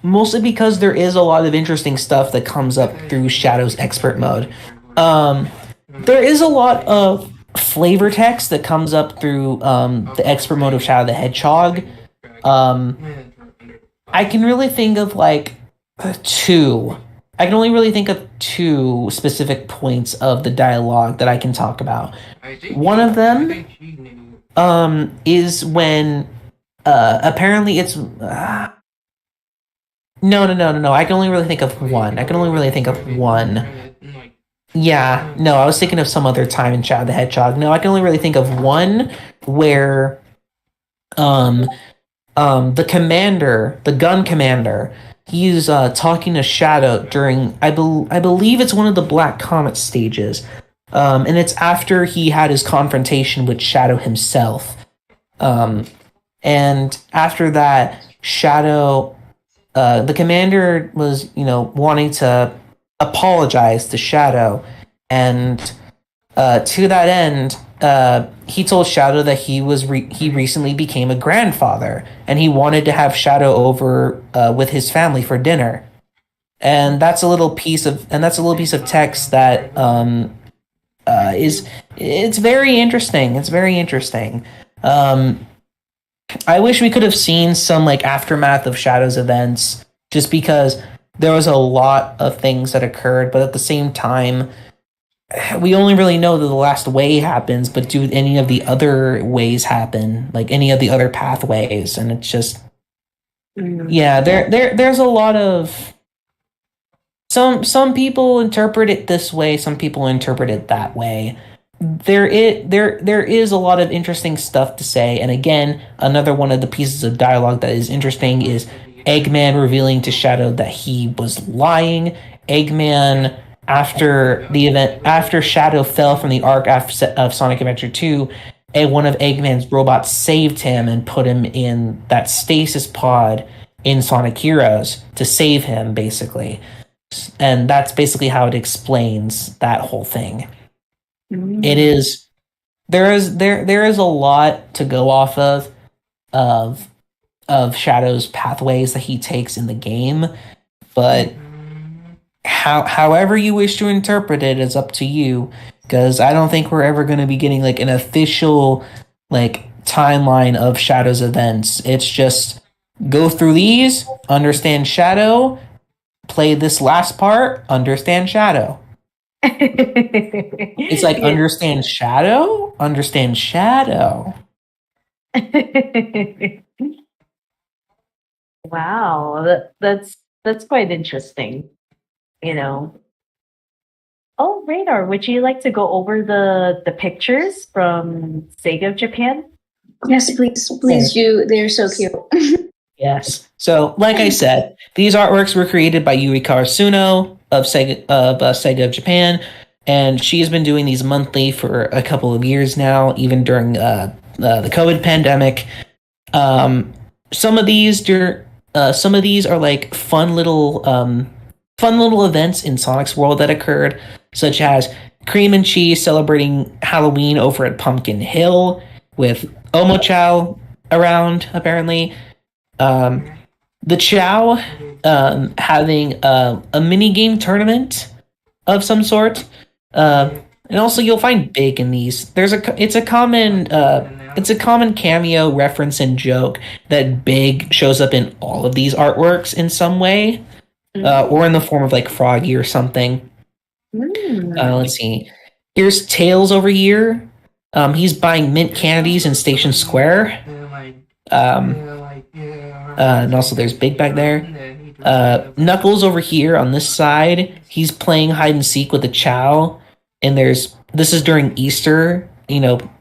Mostly because there is a lot of interesting stuff that comes up through Shadow's expert mode. There is a lot of flavor text that comes up through the expert mode of Shadow the Hedgehog. I can really think of two. I can only really think of two specific points of the dialogue that I can talk about. One of them is when apparently it's No. I can only really think of one. Yeah, no, I was thinking of some other time in Shadow the Hedgehog. No, I can only really think of one where um the gun commander, he's talking to Shadow during I believe it's one of the Black Comet stages. And it's after he had his confrontation with Shadow himself. And after that, Shadow, the commander was, wanting to apologize to Shadow, and to that end, he told Shadow that he recently became a grandfather, and he wanted to have Shadow over with his family for dinner. And that's a little piece of text that is it's very interesting. It's very interesting. I wish we could have seen some like aftermath of Shadow's events, just because there was a lot of things that occurred, but at the same time, we only really know that the last way happens, but do any of the other ways happen? Like any of the other pathways? And it's just, yeah, there's a lot of some people interpret it this way, some people interpret it that way. There is a lot of interesting stuff to say, and again, another one of the pieces of dialogue that is interesting is Eggman revealing to Shadow that he was lying. Eggman, after the event, after Shadow fell from the arc of Sonic Adventure 2, one of Eggman's robots saved him and put him in that stasis pod in Sonic Heroes to save him, basically. And that's basically how it explains that whole thing. It is there is a lot to go off of Shadow's pathways that he takes in the game, but however you wish to interpret it is up to you, because I don't think we're ever going to be getting like an official like timeline of Shadow's events. It's just go through these, understand Shadow, play this last part, understand Shadow. It's like understand Shadow. Wow, that's quite interesting. Oh, Radar, would you like to go over the pictures from Sega of Japan? Yes, please do. They're so cute. Yes. So, like I said, these artworks were created by Yuri Karasuno of Sega of Japan, and she has been doing these monthly for a couple of years now, even during the COVID pandemic. Some of these are like fun little events in Sonic's world that occurred, such as Cream and Cheese celebrating Halloween over at Pumpkin Hill with Omochow around, apparently. The Chow having a mini game tournament of some sort, and also you'll find Big in these. It's a common cameo reference and joke that Big shows up in all of these artworks in some way, or in the form of like Froggy or something. Let's see. Here's Tails over here. He's buying mint candies in Station Square. And also there's Big back there. Knuckles over here on this side. He's playing hide and seek with the Chow. And this is during Easter.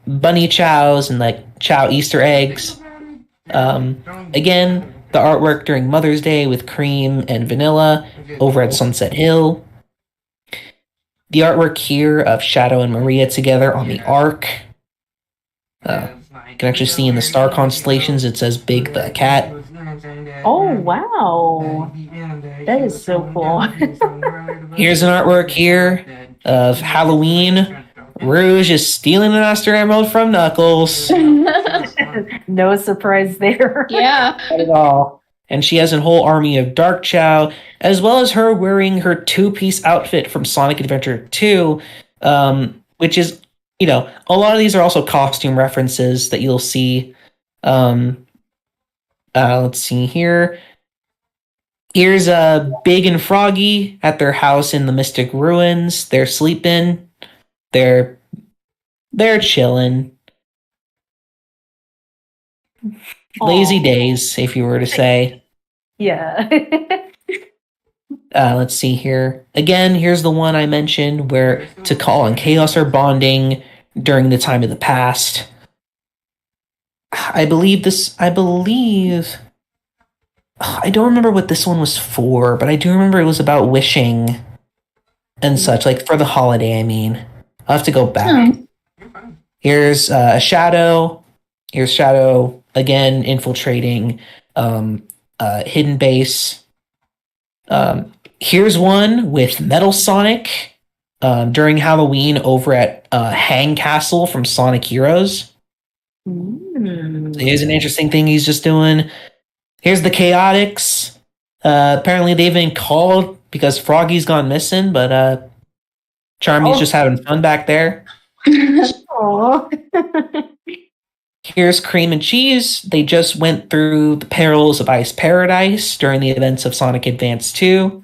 Bunny Chows and like Chow Easter eggs. Again, the artwork during Mother's Day with Cream and Vanilla over at Sunset Hill. The artwork here of Shadow and Maria together on the Ark. You can actually see in the star constellations it says Big the Cat. Oh, wow. That is so cool. Here's an artwork here of Halloween. Rouge is stealing the Master Emerald from Knuckles. No surprise there. Yeah. Not at all. And she has a whole army of Dark Chow, as well as her wearing her two-piece outfit from Sonic Adventure 2, which is, a lot of these are also costume references that you'll see. Let's see here. Here's Big and Froggy at their house in the Mystic Ruins. They're sleeping. They're chilling. Lazy days, if you were to say. Yeah. Let's see here. Again, here's the one I mentioned where Tikal and Chaos are bonding during the time of the past. I don't remember what this one was for, but I do remember it was about wishing and such, like for the holiday, I mean. I'll have to go back. Here's Shadow. Here's Shadow again infiltrating Hidden Base. Here's one with Metal Sonic during Halloween over at Hang Castle from Sonic Heroes. So here's an interesting thing he's just doing. Here's the Chaotix. Apparently they've been called because Froggy's gone missing, but Charmy's just having fun back there. Here's Cream and Cheese. They just went through the perils of Ice Paradise during the events of Sonic Advance 2.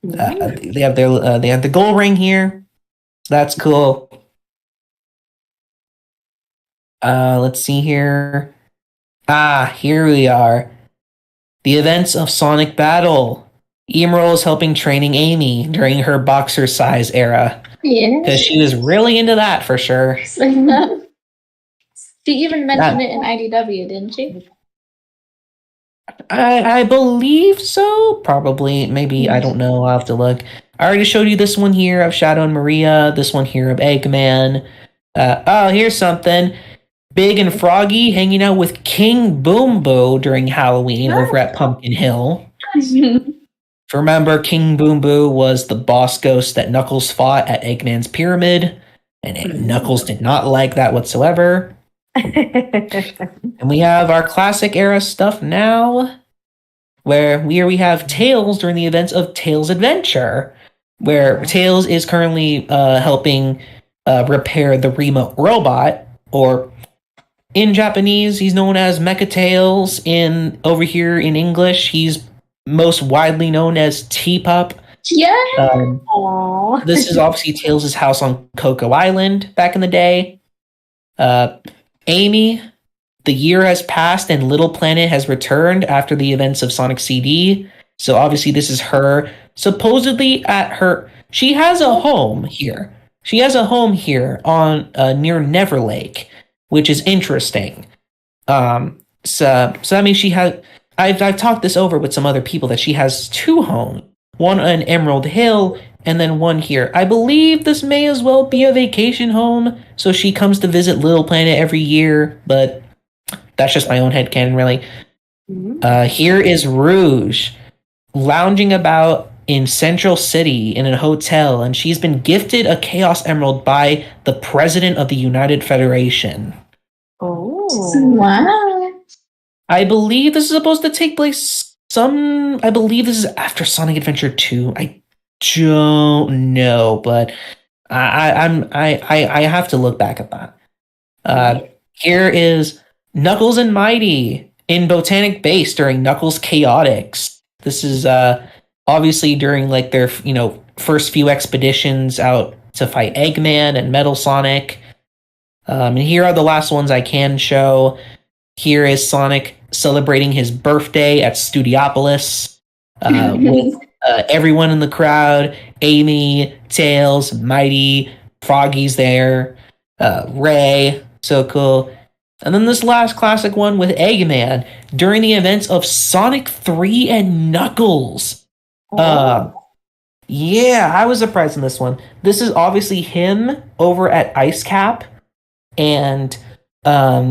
They have the gold ring here. So that's cool. Let's see here. Here we are. The events of Sonic Battle. Emerald is helping training Amy during her boxer size era. Yeah. Because she was really into that for sure. She even mentioned it in IDW, didn't she? I believe so. Probably. Maybe. I don't know. I'll have to look. I already showed you this one here of Shadow and Maria. This one here of Eggman. Here's something. Big and Froggy hanging out with King Boom Boo during Halloween over at Pumpkin Hill. Remember, King Boom Boo was the boss ghost that Knuckles fought at Eggman's Pyramid, and Knuckles did not like that whatsoever. And we have our classic era stuff now, where we have Tails during the events of Tails Adventure, where Tails is currently helping repair the remote robot, or in Japanese, he's known as Mecha Tails. Over here in English, he's most widely known as T-Pup. Yeah. This is obviously Tails' house on Cocoa Island back in the day. Amy, the year has passed and Little Planet has returned after the events of Sonic CD. So obviously this is her supposedly at her. She has a home here. She has a home here on near Never Lake, which is interesting. So I mean, she has. I've talked this over with some other people that she has two homes, one on Emerald Hill and then one here. I believe this may as well be a vacation home, so she comes to visit Little Planet every year, but that's just my own headcanon, really. Here is Rouge, lounging about in Central City in a hotel, and she's been gifted a Chaos Emerald by the President of the United Federation. Oh. Wow. I believe this is supposed to take place I believe this is after Sonic Adventure 2. I don't know, but I have to look back at that. Here is Knuckles and Mighty in Botanic Base during Knuckles Chaotix. This is obviously during like their first few expeditions out to fight Eggman and Metal Sonic. And here are the last ones I can show. Here is Sonic celebrating his birthday at Studiopolis with everyone in the crowd. Amy, Tails, Mighty, Froggy's there, Ray, so cool. And then this last classic one with Eggman during the events of Sonic 3 and Knuckles. Yeah, I was surprised in this one. This is obviously him over at Ice Cap, and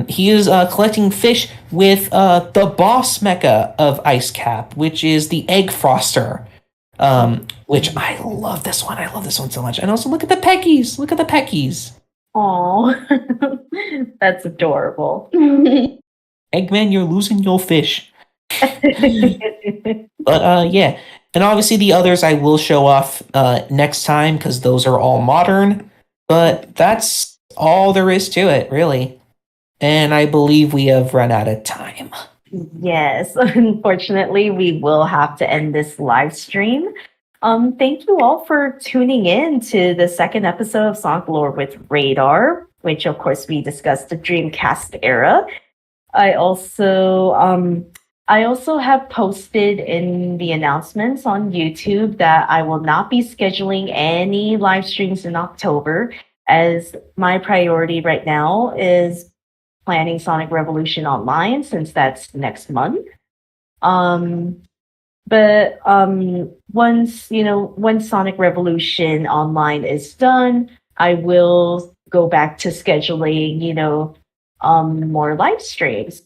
he is collecting fish with the boss mecha of Ice Cap, which is the Egg Froster. Which I love this one. I love this one so much. And also look at the Peckies. Look at the Peckies. Aw, that's adorable. Eggman, you're losing your fish. But yeah. And obviously the others I will show off next time because those are all modern. But that's all there is to it, really. And I believe we have run out of time. Yes, unfortunately, we will have to end this live stream. Thank you all for tuning in to the second episode of Sonic Lore with Radar, which of course we discussed the Dreamcast era. I also I also have posted in the announcements on YouTube that I will not be scheduling any live streams in October, as my priority right now is planning Sonic Revolution Online, since that's next month. Um, but once Sonic Revolution Online is done, I will go back to scheduling, more live streams.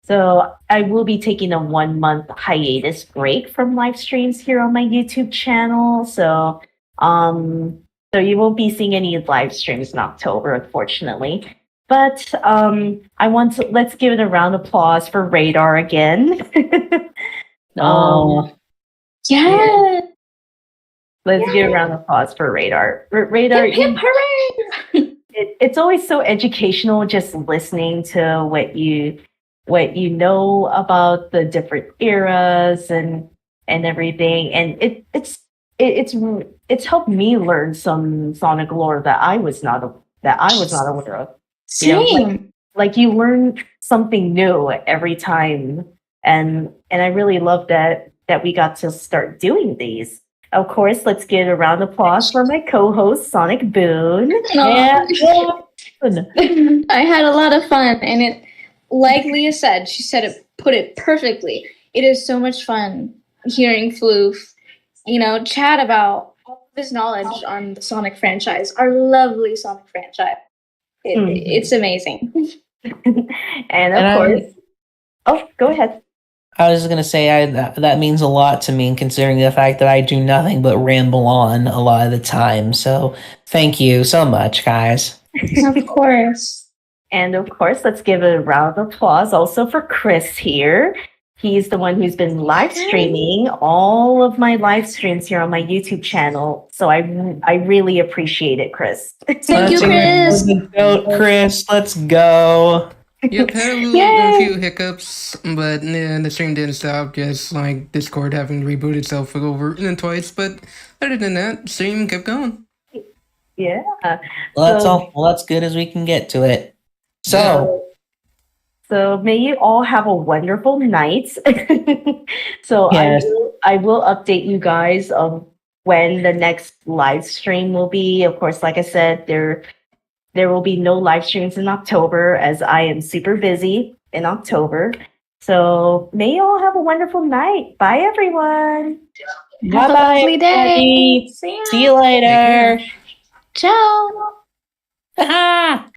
So I will be taking a 1 month hiatus break from live streams here on my YouTube channel. So you won't be seeing any live streams in October, unfortunately. But let's give it a round of applause for Radar again. Oh, Yeah. Let's give a round of applause for Radar. Radar, Hip, hip, hooray! it's always so educational just listening to what you know about the different eras and everything, and it's helped me learn some Sonic lore that I was not aware of. Same. Like you learn something new every time, and I really love that we got to start doing these. Of course, let's give a round of applause for my co-host Sonic Boone. Yeah. I had a lot of fun, and it, like Leah said, put it perfectly. It is so much fun hearing Floof, chat about all of his knowledge on the Sonic franchise, our lovely Sonic franchise. It's amazing. And of course, oh, go ahead. I was going to say that means a lot to me, considering the fact that I do nothing but ramble on a lot of the time. So thank you so much, guys. Of course. And of course, let's give a round of applause also for Chris here. He's the one who's been live streaming all of my live streams here on my YouTube channel. So I really appreciate it, Chris. Thank you, Chris. Chris, let's go. Yep, had a few hiccups, but the stream didn't stop. Just like Discord having to reboot itself over and twice, but other than that, stream kept going. Yeah. Well, that's good as we can get to it. So may you all have a wonderful night. So yes. I will update you guys of when the next live stream will be. Of course, like I said, there will be no live streams in October, as I am super busy in October. So may you all have a wonderful night. Bye, everyone. Have a lovely day. See you later. Ciao.